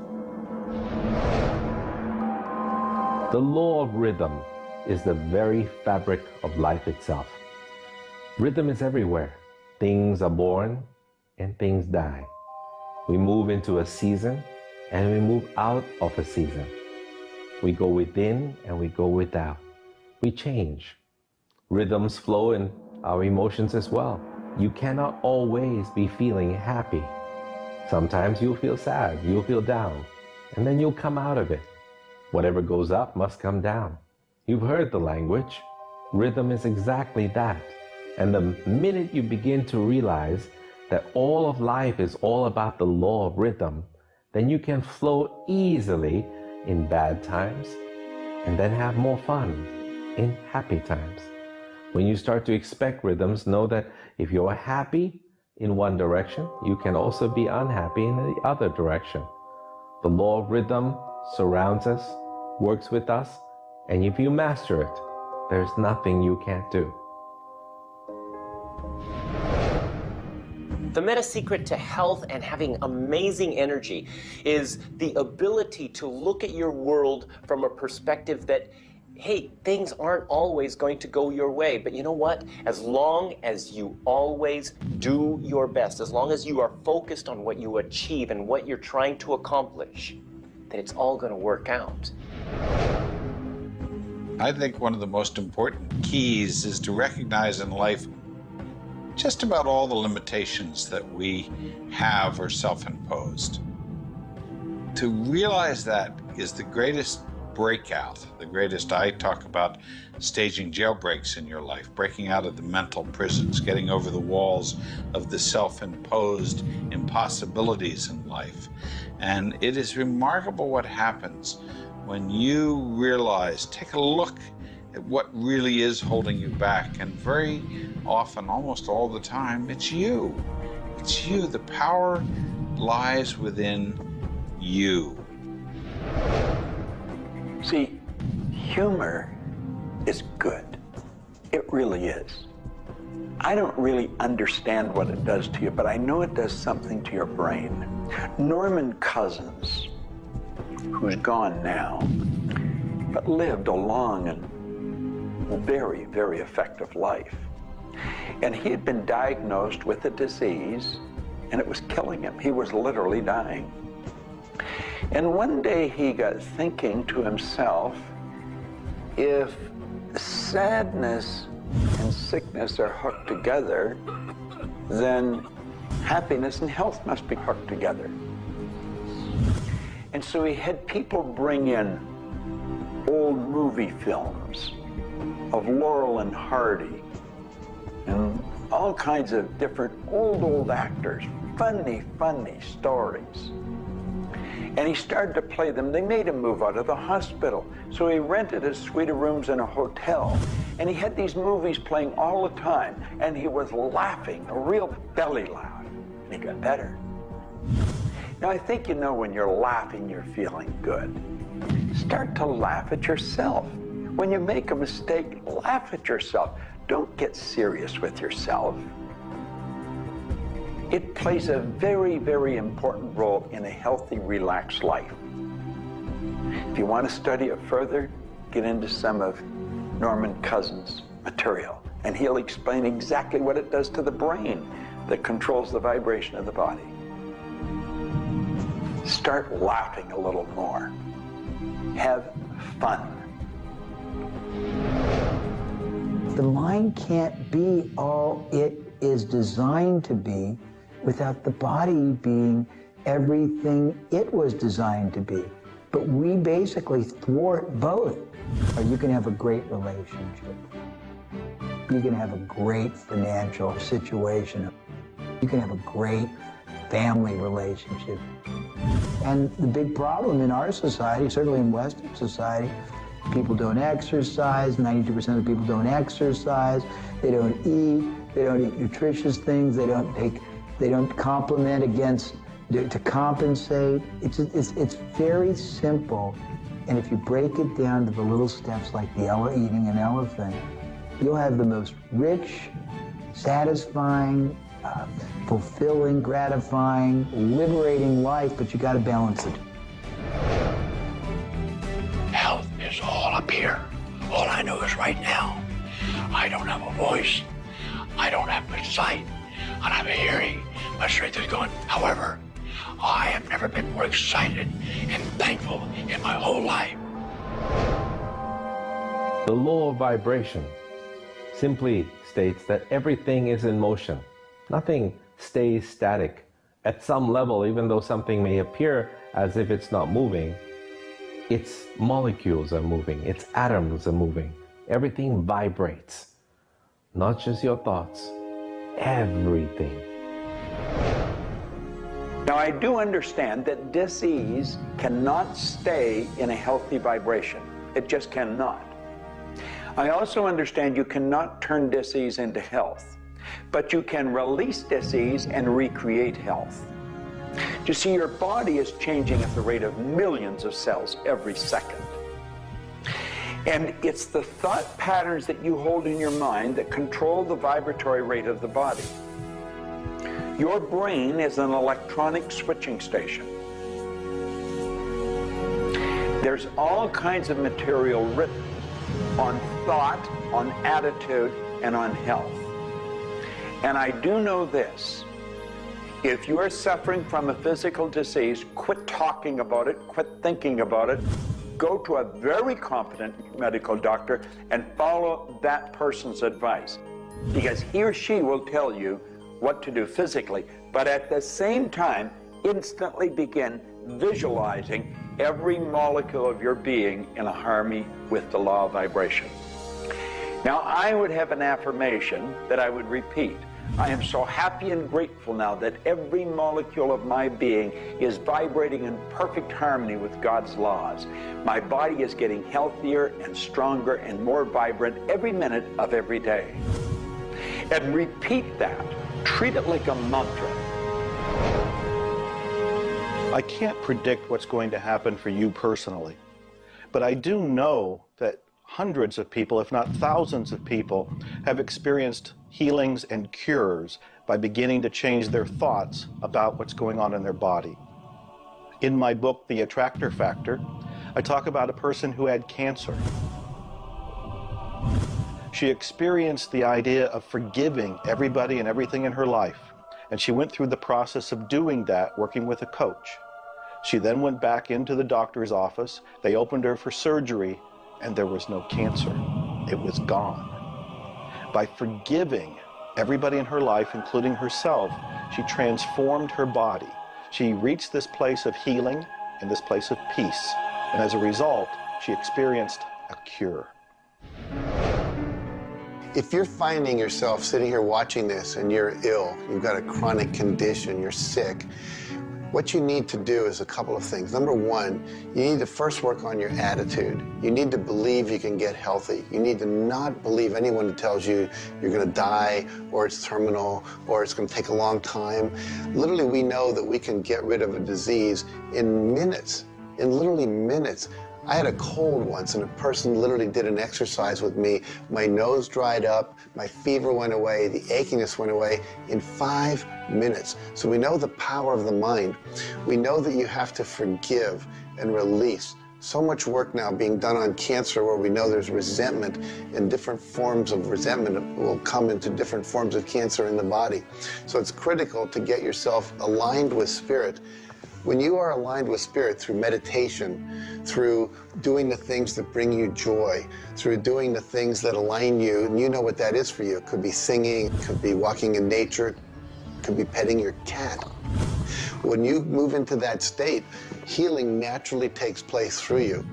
The law of rhythm is the very fabric of life itself. Rhythm is everywhere. Things are born and things die. We move into a season and we move out of a season. We go within and we go without. We change. Rhythms flow in our emotions as well. You cannot always be feeling happy. Sometimes you'll feel sad, you'll feel down, and then you'll come out of it. Whatever goes up must come down. You've heard the language. Rhythm is exactly that. And the minute you begin to realize that all of life is all about the law of rhythm, then you can flow easily in bad times and then have more fun in happy times. When you start to expect rhythms, know that if you're happy in one direction, you can also be unhappy in the other direction. The law of rhythm surrounds us, works with us, and if you master it, there's nothing you can't do. The meta secret to health and having amazing energy is the ability to look at your world from a perspective that, hey, things aren't always going to go your way, but you know what? As long as you always do your best, as long as you are focused on what you achieve and what you're trying to accomplish, then it's all going to work out. I think one of the most important keys is to recognize in life just about all the limitations that we have are self-imposed. To realize that is the greatest breakout, the greatest. I talk about staging jailbreaks in your life, breaking out of the mental prisons, getting over the walls of the self-imposed impossibilities in life. And it is remarkable what happens when you realize, take a look at what really is holding you back. And very often, almost all the time, it's you. It's you. The power lies within you. See, humor is good. It really is. I don't really understand what it does to you, but I know it does something to your brain. Norman Cousins, who's gone now, but lived a long and very, very effective life. And he had been diagnosed with a disease, and it was killing him. He was literally dying. And one day he got thinking to himself, if sadness and sickness are hooked together, then happiness and health must be hooked together. And so he had people bring in old movie films of Laurel and Hardy and all kinds of different old actors, funny stories. And he started to play them. They made him move out of the hospital. So he rented a suite of rooms in a hotel. And he had these movies playing all the time. And he was laughing, a real belly laugh. And he got better. Now, I think you know when you're laughing, you're feeling good. Start to laugh at yourself. When you make a mistake, laugh at yourself. Don't get serious with yourself. It plays a very, very important role in a healthy, relaxed life. If you want to study it further, get into some of Norman Cousins' material, and he'll explain exactly what it does to the brain that controls the vibration of the body. Start laughing a little more. Have fun. The mind can't be all it is designed to be without the body being everything it was designed to be. But we basically thwart both. Or you can have a great relationship. You can have a great financial situation. You can have a great family relationship. And the big problem in our society, certainly in Western society, people don't exercise, 92% of people don't exercise, they don't eat nutritious things, they don't complement to compensate. It's very simple. And if you break it down to the little steps like eating an elephant, you'll have the most rich, satisfying, fulfilling, gratifying, liberating life, but you got to balance it. Health is all up here. All I know is right now, I don't have a voice, I don't have good sight, I don't have a hearing. My strength is gone. However, I have never been more excited and thankful in my whole life. The law of vibration simply states that everything is in motion. Nothing stays static. At some level, even though something may appear as if it's not moving, its molecules are moving, its atoms are moving. Everything vibrates. Not just your thoughts, everything. Now, I do understand that disease cannot stay in a healthy vibration. It just cannot. I also understand you cannot turn disease into health, but you can release disease and recreate health. You see, your body is changing at the rate of millions of cells every second. And it's the thought patterns that you hold in your mind that control the vibratory rate of the body. Your brain is an electronic switching station. There's all kinds of material written on thought, on attitude, and on health. And I do know this. If you are suffering from a physical disease, quit talking about it, quit thinking about it. Go to a very competent medical doctor and follow that person's advice, because he or she will tell you what to do physically, but at the same time, instantly begin visualizing every molecule of your being in harmony with the law of vibration. Now, I would have an affirmation that I would repeat. I am so happy and grateful now that every molecule of my being is vibrating in perfect harmony with God's laws. My body is getting healthier and stronger and more vibrant every minute of every day. And repeat that. Treat it like a mantra. I can't predict what's going to happen for you personally, but I do know that hundreds of people, if not thousands of people, have experienced healings and cures by beginning to change their thoughts about what's going on in their body. In my book, The Attractor Factor, I talk about a person who had cancer. She experienced the idea of forgiving everybody and everything in her life, and she went through the process of doing that, working with a coach. She then went back into the doctor's office. They opened her for surgery, and there was no cancer. It was gone. By forgiving everybody in her life, including herself, she transformed her body. She reached this place of healing and this place of peace. And as a result, she experienced a cure. If you're finding yourself sitting here watching this and you're ill, you've got a chronic condition, you're sick, what you need to do is a couple of things. Number one, you need to first work on your attitude. You need to believe you can get healthy. You need to not believe anyone who tells you you're going to die, or it's terminal, or it's going to take a long time. Literally, we know that we can get rid of a disease in minutes, in literally minutes. I had a cold once, and a person literally did an exercise with me. My nose dried up, my fever went away, the achiness went away in 5 minutes. So we know the power of the mind. We know that you have to forgive and release. So much work now being done on cancer, where we know there's resentment, and different forms of resentment will come into different forms of cancer in the body. So it's critical to get yourself aligned with spirit. When you are aligned with spirit through meditation, through doing the things that bring you joy, through doing the things that align you, and you know what that is for you. It could be singing, it could be walking in nature, it could be petting your cat. When you move into that state, healing naturally takes place through you.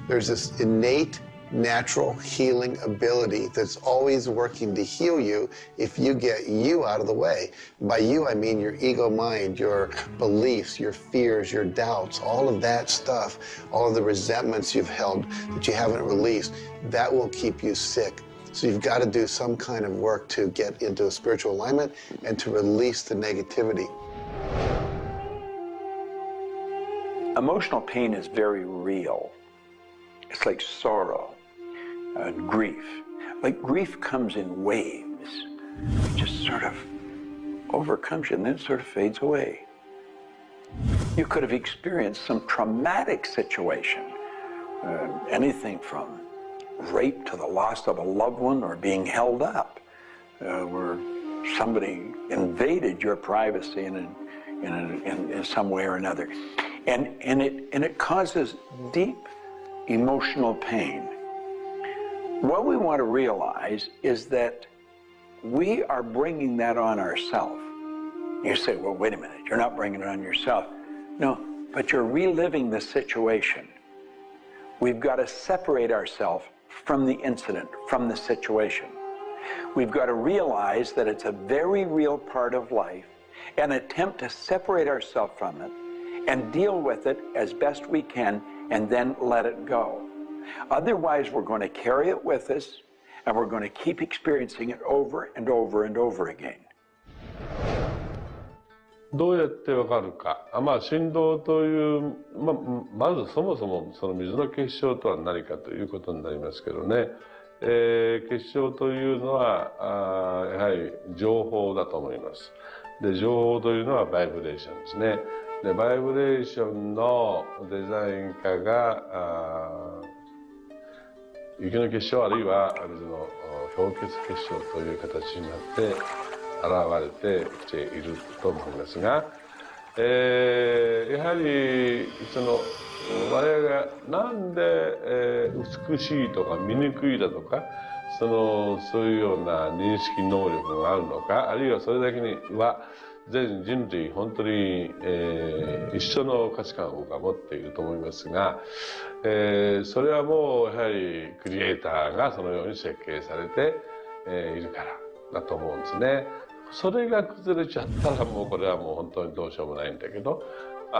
There's this innate, natural healing ability that's always working to heal you if you get you out of the way. By you, I mean your ego mind, your beliefs, your fears, your doubts, all of that stuff, all of the resentments you've held that you haven't released, that will keep you sick. So you've got to do some kind of work to get into a spiritual alignment and to release the negativity. Emotional pain is very real. It's like sorrow. Grief. Like grief comes in waves. It just sort of overcomes you and then sort of fades away. You could have experienced some traumatic situation, anything from rape to the loss of a loved one, or being held up, where somebody invaded your privacy in some way or another. And it causes deep emotional pain. What we want to realize is that we are bringing that on ourselves. You say, well, wait a minute, you're not bringing it on yourself. No, but you're reliving the situation. We've got to separate ourselves from the incident, from the situation. We've got to realize that it's a very real part of life, and attempt to separate ourselves from it and deal with it as best we can, and then let it go. Otherwise, we're going to carry it with us, and we're going to keep experiencing it over and over and over again. どうやってわかるか。振動という、まずそもそもその水の結晶とは何かということになりますけどね。結晶というのはやはり情報だと思います。で、情報というのはバイブレーションですね。で、バイブレーションのデザイン家が雪の結晶あるいは水の氷結結晶という形になって現れてきていると思いますが、やはり我々がなんで美しいとか醜いだとかそういうような認識能力があるのか、あるいはそれだけには全人類本当に、一緒の価値観を僕は持っていると思いますが、それはもうやはりクリエイターがそのように設計されて、いるからだと思うんですね。それが崩れちゃったらもうこれはもう本当にどうしようもないんだけど、そ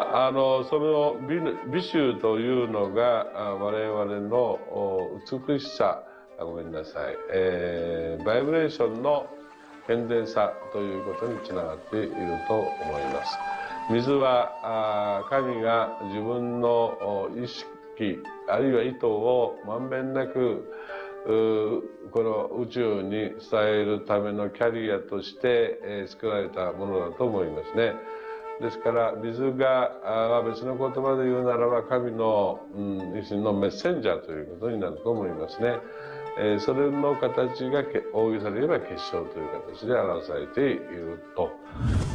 の美醜というのが我々の美しさ、ごめんなさい、バイブレーションの健全さということにつながっていると思います。水は神が自分の意機あるいは意図をまんべんなくこの宇宙に伝えるためのキャリアとして、作られたものだと思いますね。ですから水が別の言葉で言うならば神の、一種のメッセンジャーということになると思いますね。それの形が大げさで言えば結晶という形で表されていると。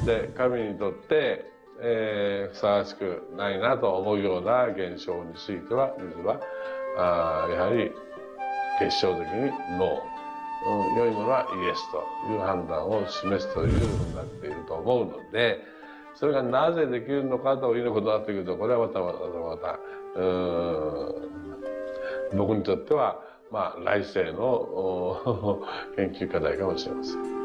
で神にとってふさわしくないなと思うような現象については水はやはり結晶的にノー、良いものはイエスという判断を示すというふうになっていると思うので、それがなぜできるのかということになってくると、これはまた僕にとっては来世の研究課題かもしれません。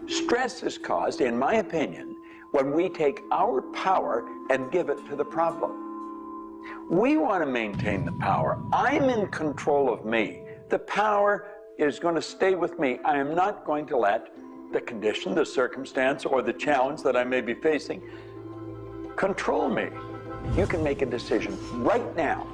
Stress is caused, in my opinion, when we take our power and give it to the problem. We want to maintain the power. I'm in control of me. The power is going to stay with me. I am not going to let the condition, the circumstance, or the challenge that I may be facing control me. You can make a decision right now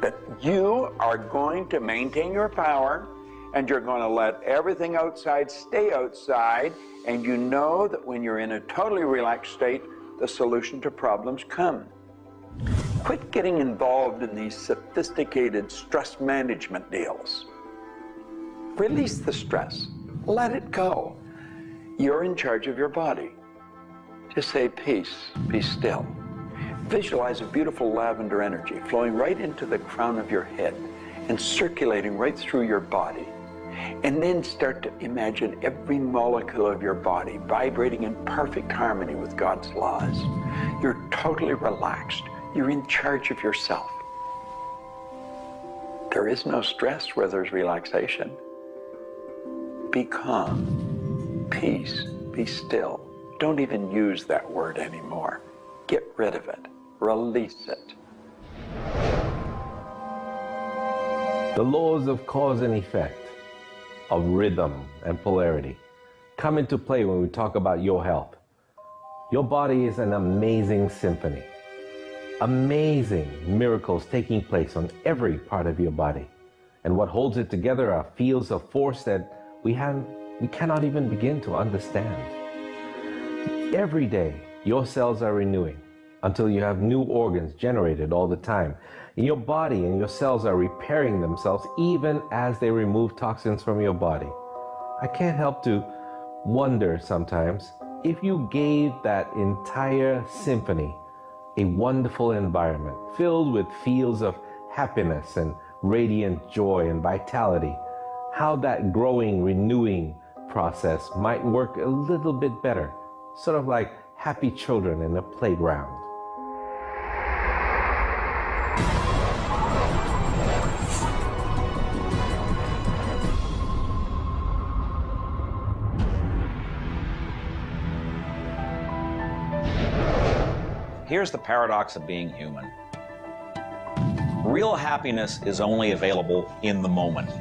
that you are going to maintain your power and you're going to let everything outside stay outside, and you know that when you're in a totally relaxed state, the solution to problems come. Quit getting involved in these sophisticated stress management deals. Release the stress. Let it go. You're in charge of your body. Just say, peace, be still. Visualize a beautiful lavender energy flowing right into the crown of your head and circulating right through your body. And then start to imagine every molecule of your body vibrating in perfect harmony with God's laws. You're totally relaxed. You're in charge of yourself. There is no stress where there's relaxation. Be calm, peace, be still. Don't even use that word anymore. Get rid of it. Release it. The laws of cause and effect, of rhythm and polarity, come into play when we talk about your health. Your body is an amazing symphony. Amazing miracles taking place on every part of your body. And what holds it together are fields of force that we cannot even begin to understand. Every day, your cells are renewing until you have new organs generated all the time. And your body and your cells are repairing themselves even as they remove toxins from your body. I can't help to wonder sometimes if you gave that entire symphony a wonderful environment filled with fields of happiness and radiant joy and vitality, how that growing, renewing process might work a little bit better, sort of like happy children in a playground. Here's the paradox of being human. Real happiness is only available in the moment.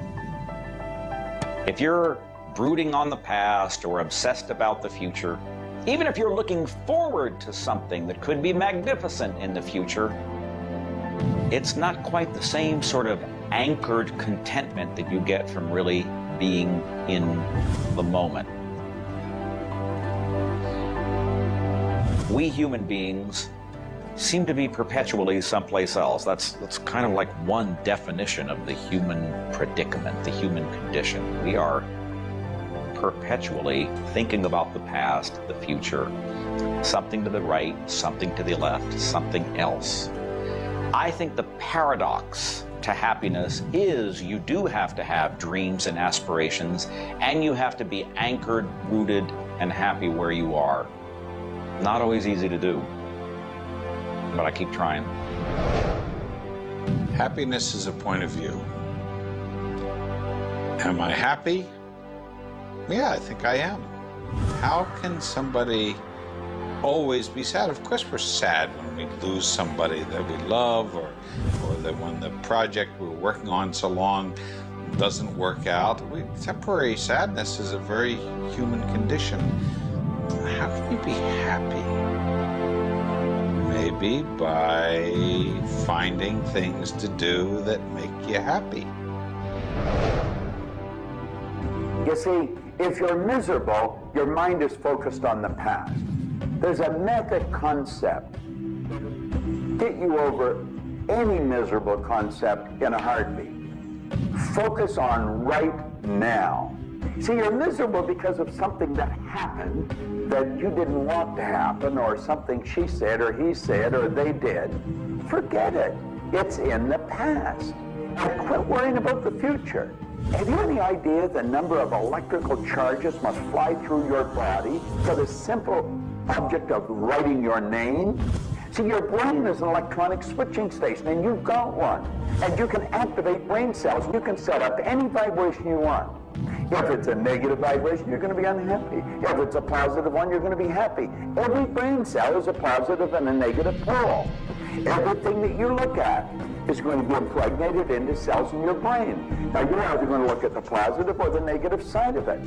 If you're brooding on the past or obsessed about the future, even if you're looking forward to something that could be magnificent in the future, it's not quite the same sort of anchored contentment that you get from really being in the moment. We human beings seem to be perpetually someplace else. That's kind of like one definition of the human predicament, the human condition. We are perpetually thinking about the past, the future, something to the right, something to the left, something else. I think the paradox to happiness is you do have to have dreams and aspirations, and you have to be anchored, rooted, and happy where you are. Not always easy to do, but I keep trying. Happiness is a point of view. Am I happy? Yeah, I think I am. How can somebody always be sad? Of course we're sad when we lose somebody that we love, or that when the project we're working on so long doesn't work out. Temporary sadness is a very human condition. How can you be happy? Maybe by finding things to do that make you happy. You see, if you're miserable, your mind is focused on the past. There's a method concept. Get you over any miserable concept in a heartbeat. Focus on right now. See, you're miserable because of something that happened that you didn't want to happen, or something she said, or he said, or they did. Forget it. It's in the past. And quit worrying about the future. Have you any idea the number of electrical charges must fly through your body for the simple object of writing your name? See, your brain is an electronic switching station, and you've got one. And you can activate brain cells. You can set up any vibration you want. If it's a negative vibration, you're going to be unhappy. If it's a positive one, you're going to be happy. Every brain cell is a positive and a negative pole. Everything that you look at is going to be impregnated into cells in your brain. Now, you're either going to look at the positive or the negative side of it.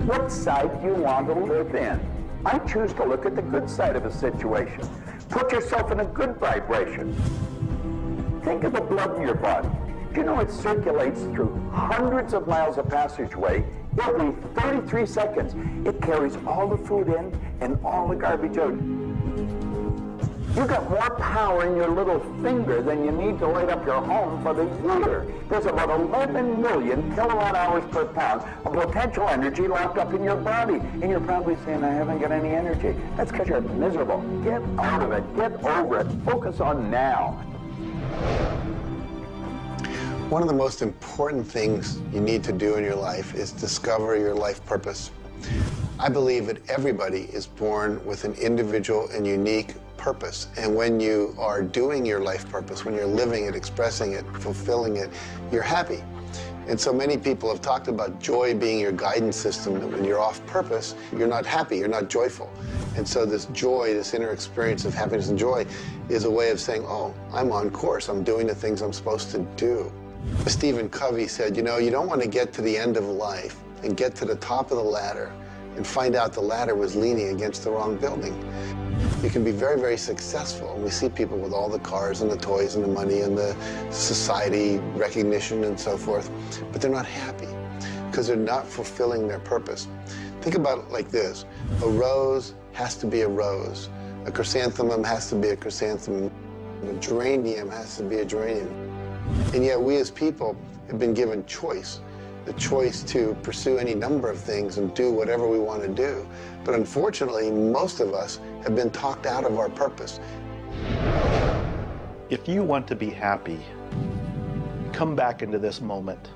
What side do you want to live in? I choose to look at the good side of a situation. Put yourself in a good vibration. Think of the blood in your body. Do you know it circulates through hundreds of miles of passageway every 33 seconds? It carries all the food in and all the garbage out. You've got more power in your little finger than you need to light up your home for the year. There's about 11 million kilowatt hours per pound of potential energy locked up in your body. And you're probably saying, I haven't got any energy. That's because you're miserable. Get out of it. Get over it. Focus on now. One of the most important things you need to do in your life is discover your life purpose. I believe that everybody is born with an individual and unique purpose. And when you are doing your life purpose, when you're living it, expressing it, fulfilling it, you're happy. And so many people have talked about joy being your guidance system, that when you're off purpose, you're not happy, you're not joyful. And so this joy, this inner experience of happiness and joy is a way of saying, oh, I'm on course, I'm doing the things I'm supposed to do. Stephen Covey said, you know, you don't want to get to the end of life and get to the top of the ladder and find out the ladder was leaning against the wrong building. You can be very, very successful. And we see people with all the cars and the toys and the money and the society recognition and so forth, but they're not happy because they're not fulfilling their purpose. Think about it like this. A rose has to be a rose. A chrysanthemum has to be a chrysanthemum. A geranium has to be a geranium. And yet we as people have been given choice. The choice to pursue any number of things and do whatever we want to do. But unfortunately, most of us have been talked out of our purpose. If you want to be happy, come back into this moment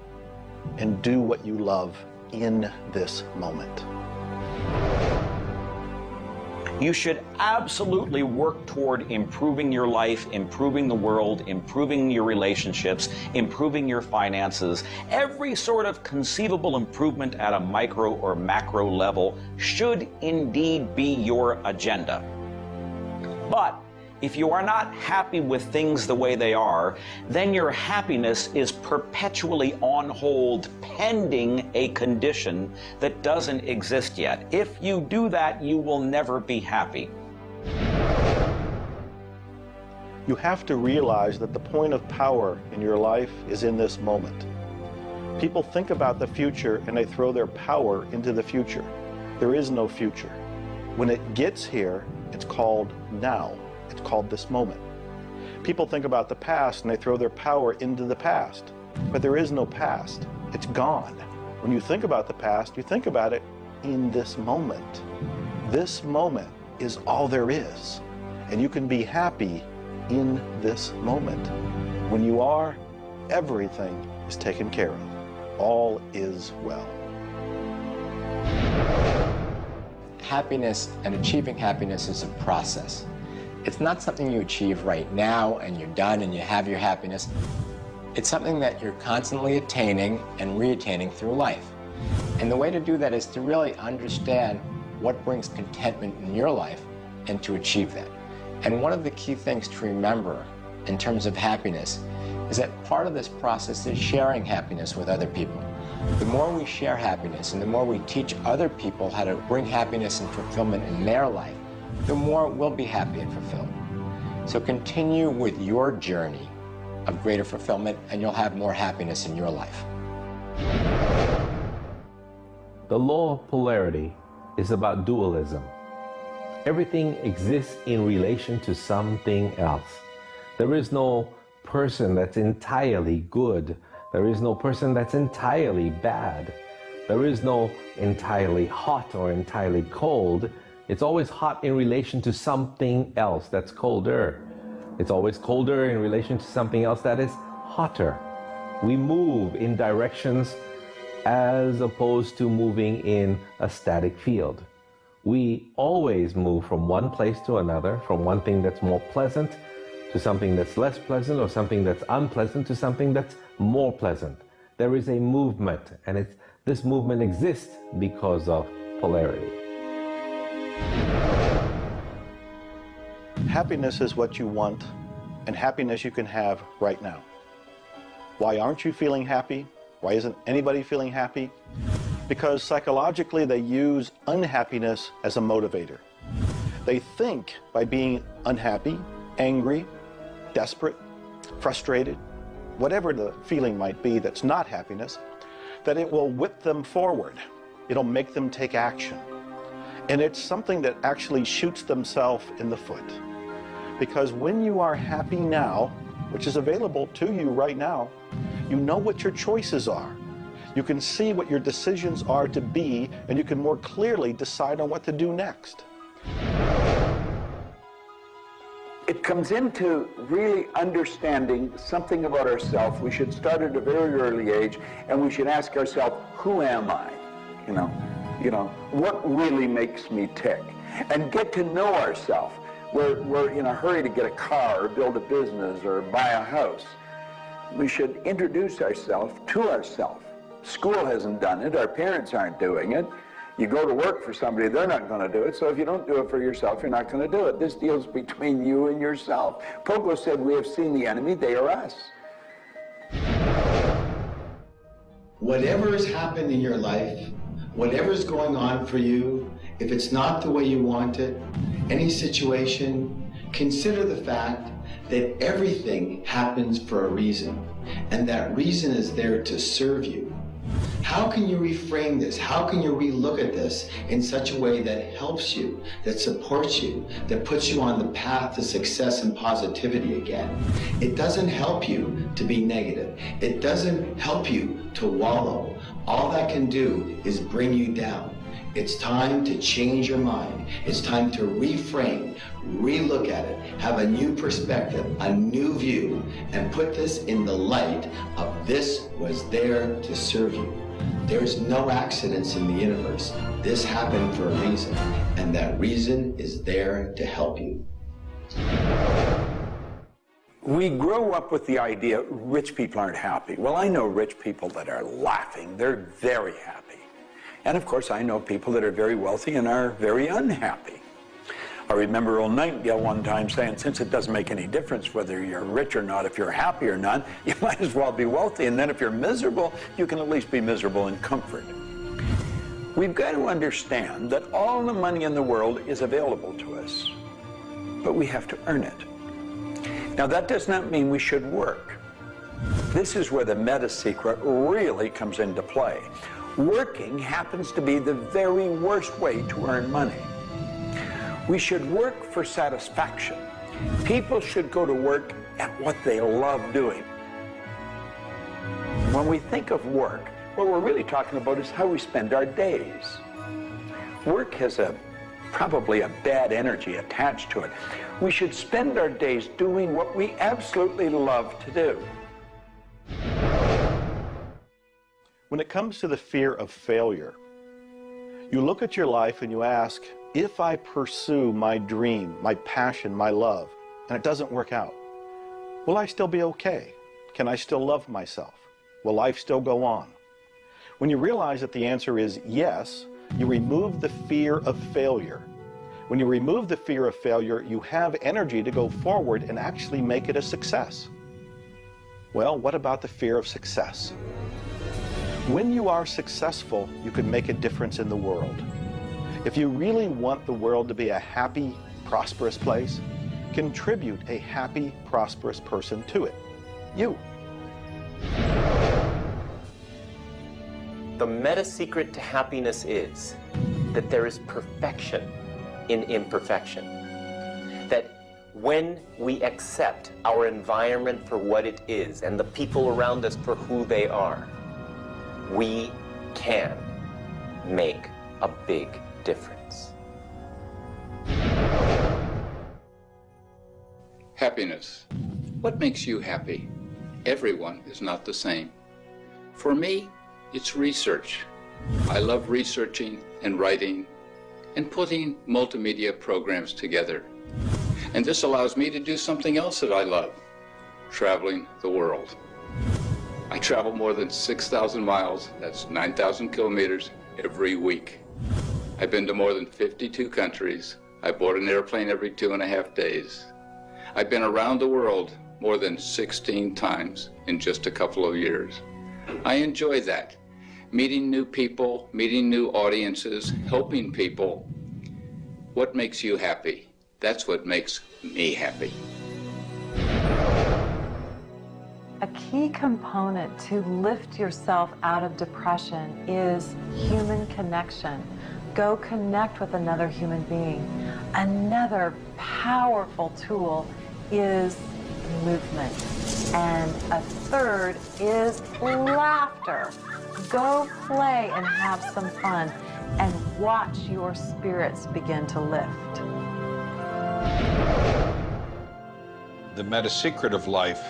and do what you love in this moment. You should absolutely work toward improving your life, improving the world, improving your relationships, improving your finances. Every sort of conceivable improvement at a micro or macro level should indeed be your agenda. But if you are not happy with things the way they are, then your happiness is perpetually on hold pending a condition that doesn't exist yet. If you do that, you will never be happy. You have to realize that the point of power in your life is in this moment. People think about the future and they throw their power into the future. There is no future. When it gets here, it's called now. It's called this moment. People think about the past and they throw their power into the past. But there is no past. It's gone. When you think about the past, you think about it in this moment. This moment is all there is. And you can be happy in this moment. When you are, everything is taken care of. All is well. Happiness and achieving happiness is a process. It's not something you achieve right now and you're done and you have your happiness. It's something that you're constantly attaining and reattaining through life. And the way to do that is to really understand what brings contentment in your life and to achieve that. And one of the key things to remember in terms of happiness is that part of this process is sharing happiness with other people. The more we share happiness and the more we teach other people how to bring happiness and fulfillment in their life, the more we'll be happy and fulfilled. So continue with your journey of greater fulfillment, and you'll have more happiness in your life. The law of polarity is about dualism. Everything exists in relation to something else. There is no person that's entirely good. There is no person that's entirely bad. There is no entirely hot or entirely cold. It's always hot in relation to something else that's colder. It's always colder in relation to something else that is hotter. We move in directions as opposed to moving in a static field. We always move from one place to another, from one thing that's more pleasant to something that's less pleasant, or something that's unpleasant to something that's more pleasant. There is a movement, and this movement exists because of polarity. Happiness is what you want, and happiness you can have right now. Why aren't you feeling happy? Why isn't anybody feeling happy? Because psychologically they use unhappiness as a motivator. They think by being unhappy, angry, desperate, frustrated, whatever the feeling might be that's not happiness, that it will whip them forward. It'll make them take action. And it's something that actually shoots themselves in the foot. Because when you are happy now, which is available to you right now, you know what your choices are. You can see what your decisions are to be, and you can more clearly decide on what to do next. It comes into really understanding something about ourselves. We should start at a very early age, and we should ask ourselves, who am I? You know, what really makes me tick? And get to know ourselves. We're in a hurry to get a car or build a business or buy a house. We should introduce ourselves to ourselves. School hasn't done it. Our parents aren't doing it. You go to work for somebody, they're not going to do it. So if you don't do it for yourself, you're not going to do it. This deals between you and yourself. Pogo said, we have seen the enemy, they are us. Whatever has happened in your life, whatever's going on for you, if it's not the way you want it, any situation, consider the fact that everything happens for a reason, and that reason is there to serve you. How can you reframe this? How can you relook at this in such a way that helps you, that supports you, that puts you on the path to success and positivity again? It doesn't help you to be negative. It doesn't help you to wallow. All that can do is bring you down. It's time to change your mind. It's time to reframe, relook at it, have a new perspective, a new view, and put this in the light of this was there to serve you. There's no accidents in the universe. This happened for a reason, and that reason is there to help you. We grow up with the idea rich people aren't happy. Well, I know rich people that are laughing. They're very happy. And of course, I know people that are very wealthy and are very unhappy. I remember old Nightingale one time saying, since it doesn't make any difference whether you're rich or not, if you're happy or not, you might as well be wealthy. And then if you're miserable, you can at least be miserable in comfort. We've got to understand that all the money in the world is available to us, but we have to earn it. Now, that does not mean we should work. This is where the meta secret really comes into play. Working happens to be the very worst way to earn money. We should work for satisfaction. People should go to work at what they love doing. When we think of work, what we're really talking about is how we spend our days. Work has probably a bad energy attached to it. We should spend our days doing what we absolutely love to do. When it comes to the fear of failure, you look at your life and you ask, if I pursue my dream, my passion, my love, and it doesn't work out, will I still be okay? Can I still love myself? Will life still go on? When you realize that the answer is yes, you remove the fear of failure. When you remove the fear of failure, you have energy to go forward and actually make it a success. Well, what about the fear of success? When you are successful, you can make a difference in the world. If you really want the world to be a happy, prosperous place, contribute a happy, prosperous person to it? You. The meta secret to happiness is that there is perfection in imperfection. That when we accept our environment for what it is and the people around us for who they are, we can make a big difference. Happiness. What makes you happy? Everyone is not the same. For me, it's research. I love researching and writing and putting multimedia programs together. And this allows me to do something else that I love, traveling the world. I travel more than 6,000 miles, that's 9,000 kilometers, every week. I've been to more than 52 countries. I board an airplane every 2.5 days. I've been around the world more than 16 times in just a couple of years. I enjoy that. Meeting new people, meeting new audiences, helping people. What makes you happy? That's what makes me happy. A key component to lift yourself out of depression is human connection. Go connect with another human being. Another powerful tool is movement. And a third is laughter. Go play and have some fun and watch your spirits begin to lift. The meta secret of life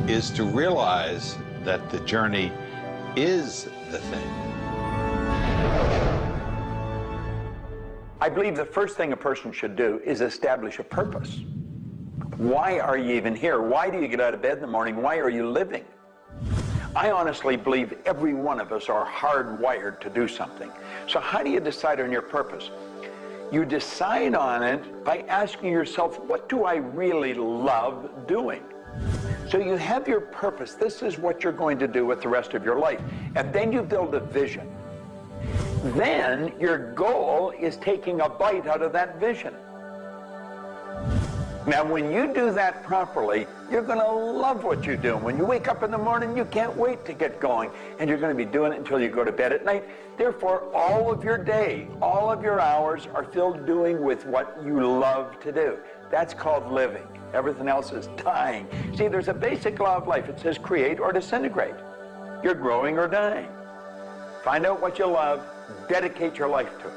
is to realize that the journey is the thing. I believe the first thing a person should do is establish a purpose. Why are you even here? Why do you get out of bed in the morning? Why are you living? I honestly believe every one of us are hardwired to do something. So how do you decide on your purpose? You decide on it by asking yourself, what do I really love doing? So you have your purpose. This is what you're going to do with the rest of your life. And then you build a vision. Then your goal is taking a bite out of that vision. Now, when you do that properly, you're going to love what you do. When you wake up in the morning, you can't wait to get going, and you're going to be doing it until you go to bed at night. Therefore, all of your day, all of your hours are filled doing with what you love to do. That's called living. Everything else is dying. See, there's a basic law of life. It says create or disintegrate. You're growing or dying. Find out what you love, dedicate your life to it.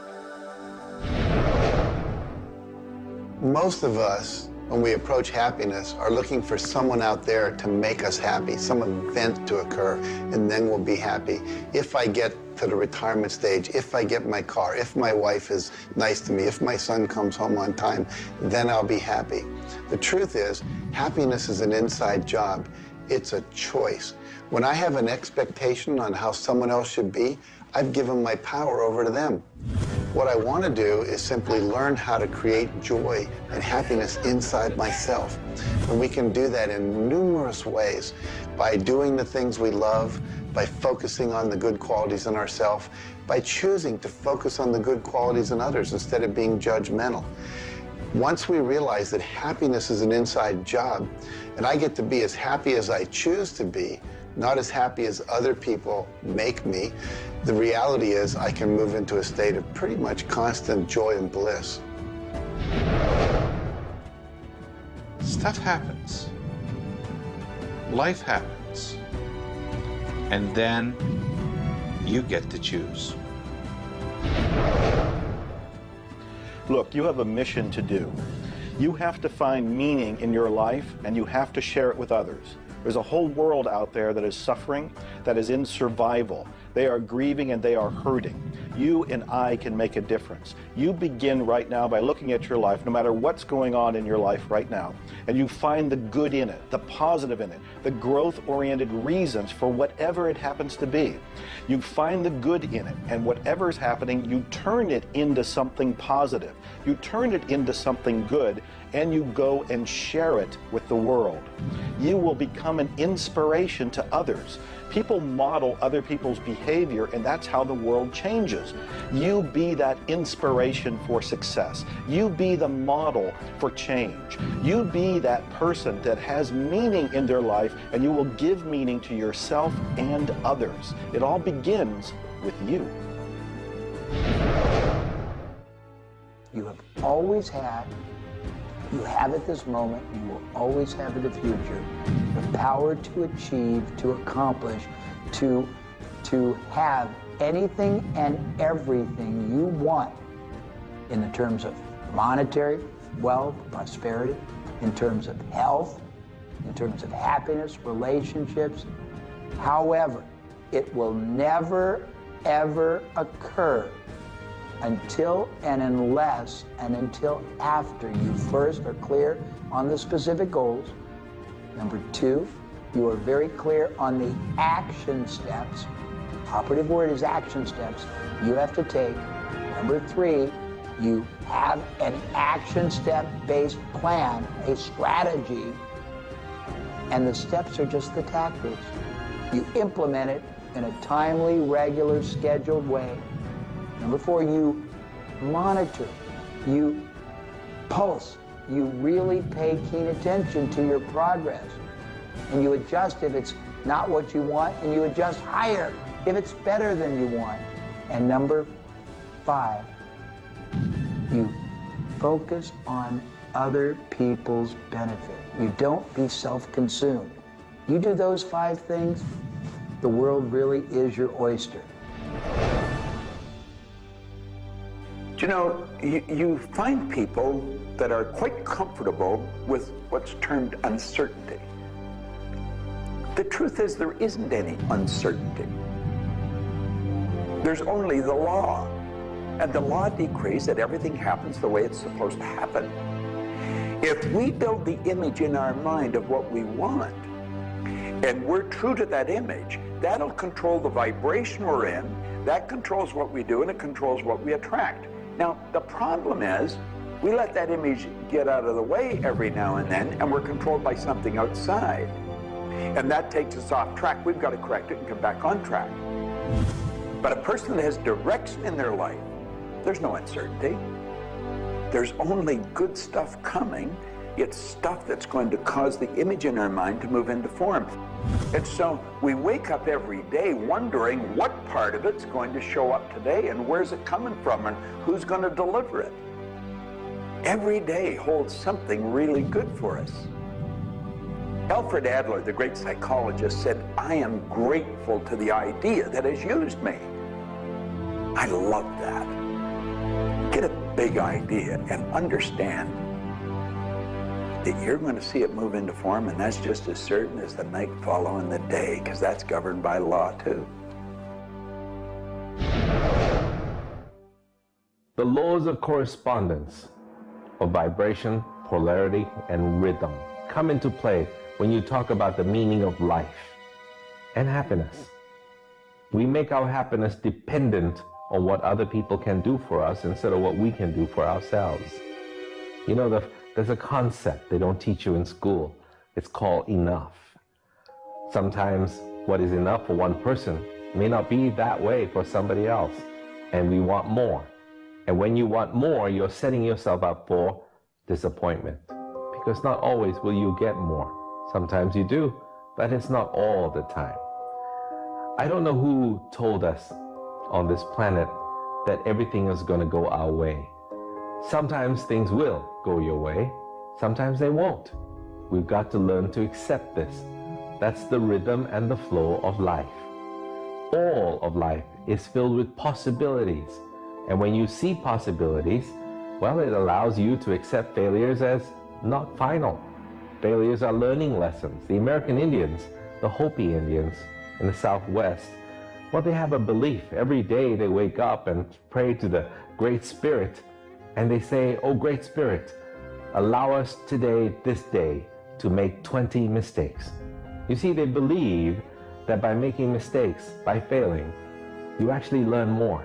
Most of us, when we approach happiness, are looking for someone out there to make us happy, some event to occur, and then we'll be happy. If I get to the retirement stage, if I get my car, if my wife is nice to me, if my son comes home on time, then I'll be happy. The truth is, happiness is an inside job. It's a choice. When I have an expectation on how someone else should be, I've given my power over to them. What I want to do is simply learn how to create joy and happiness inside myself. And we can do that in numerous ways, by doing the things we love, by focusing on the good qualities in ourselves, by choosing to focus on the good qualities in others instead of being judgmental. Once we realize that happiness is an inside job, and I get to be as happy as I choose to be, not as happy as other people make me, the reality is I can move into a state of pretty much constant joy and bliss. Stuff happens. Life happens. And then you get to choose. Look, you have a mission to do. You have to find meaning in your life, and you have to share it with others. There's a whole world out there that is suffering, that is in survival. They are grieving and they are hurting. You and I can make a difference. You begin right now by looking at your life, no matter what's going on in your life right now, and you find the good in it, the positive in it, the growth-oriented reasons for whatever it happens to be. You find the good in it, and whatever's happening, you turn it into something positive. You turn it into something good, and you go and share it with the world. You will become an inspiration to others. People model other people's behavior, and that's how the world changes. You be that inspiration for success. You be the model for change. You be that person that has meaning in their life, and you will give meaning to yourself and others. It all begins with you. You have always had, you have at this moment, you will always have in the future, the power to achieve, to accomplish, to have anything and everything you want in the terms of monetary, wealth, prosperity, in terms of health, in terms of happiness, relationships. However, it will never, ever occur until and unless and until after you first are clear on the specific goals. Number two, you are very clear on the action steps. Operative word is action steps you have to take. Number three, you have an action step-based plan, a strategy, and the steps are just the tactics. You implement it in a timely, regular, scheduled way. Number four, you monitor, you pulse, you really pay keen attention to your progress, and you adjust if it's not what you want, and you adjust higher if it's better than you want. And number five, you focus on other people's benefit. You don't be self-consumed. You do those five things, the world really is your oyster. You know, you find people that are quite comfortable with what's termed uncertainty. The truth is there isn't any uncertainty. There's only the law. And the law decrees that everything happens the way it's supposed to happen. If we build the image in our mind of what we want, and we're true to that image, that'll control the vibration we're in, that controls what we do, and it controls what we attract. Now, the problem is, we let that image get out of the way every now and then, and we're controlled by something outside. And that takes us off track. We've got to correct it and come back on track. But a person that has direction in their life, there's no uncertainty. There's only good stuff coming. It's stuff that's going to cause the image in our mind to move into form. And so we wake up every day wondering what part of it's going to show up today and where's it coming from and who's going to deliver it. Every day holds something really good for us. Alfred Adler, the great psychologist, said, "I am grateful to the idea that has used me." I love that. Get a big idea and understand that you're going to see it move into form, and that's just as certain as the night following the day, because that's governed by law too. The laws of correspondence, of vibration, polarity, and rhythm come into play when you talk about the meaning of life and happiness. We make our happiness dependent on what other people can do for us instead of what we can do for ourselves. You know, there's a concept they don't teach you in school. It's called enough. Sometimes what is enough for one person may not be that way for somebody else, and we want more. And when you want more, you're setting yourself up for disappointment, because not always will you get more. Sometimes you do, but it's not all the time. I don't know who told us on this planet that everything is going to go our way. Sometimes things will go your way, sometimes they won't. We've got to learn to accept this. That's the rhythm and the flow of life. All of life is filled with possibilities. And when you see possibilities, well, it allows you to accept failures as not final. Failures are learning lessons. The American Indians, the Hopi Indians in the Southwest, well, they have a belief. Every day they wake up and pray to the Great Spirit, and they say, "Oh, Great Spirit, allow us today, this day, to make 20 mistakes." You see, they believe that by making mistakes, by failing, you actually learn more.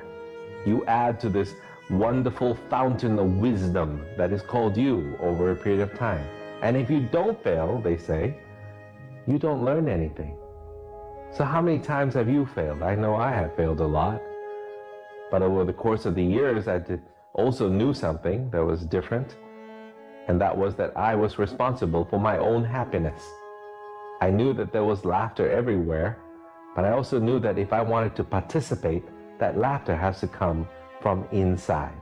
You add to this wonderful fountain of wisdom that is called you over a period of time. And if you don't fail, they say, you don't learn anything. So how many times have you failed? I know I have failed a lot. But over the course of the years, I also knew something that was different. And that was that I was responsible for my own happiness. I knew that there was laughter everywhere, but I also knew that if I wanted to participate, that laughter has to come from inside,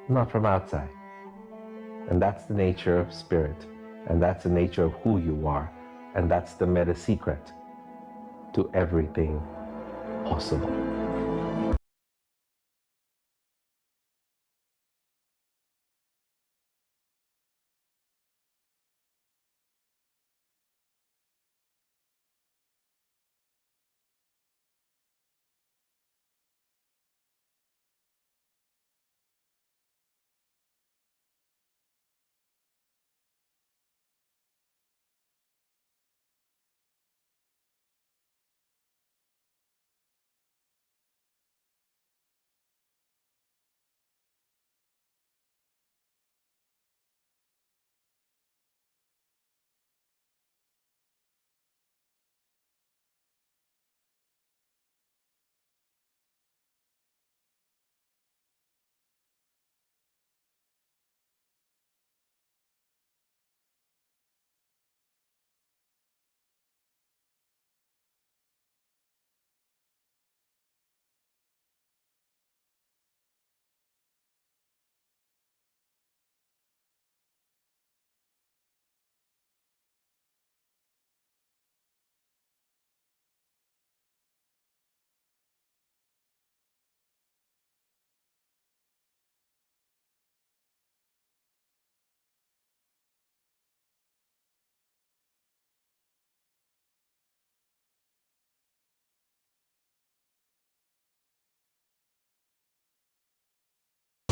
not from outside. And that's the nature of spirit, and that's the nature of who you are, and that's the meta secret to everything possible.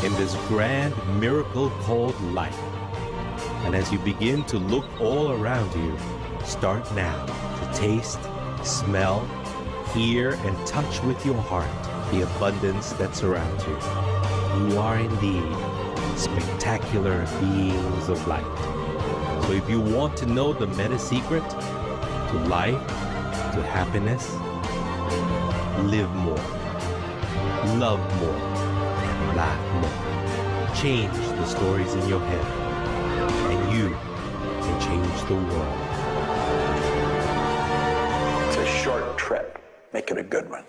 In this grand miracle called life. And as you begin to look all around you, start now to taste, smell, hear, and touch with your heart the abundance that surrounds you. You are indeed spectacular beings of light. So if you want to know the meta secret to life, to happiness, live more, love more, laugh more. Change the stories in your head, and you can change the world. It's a short trip. Make it a good one.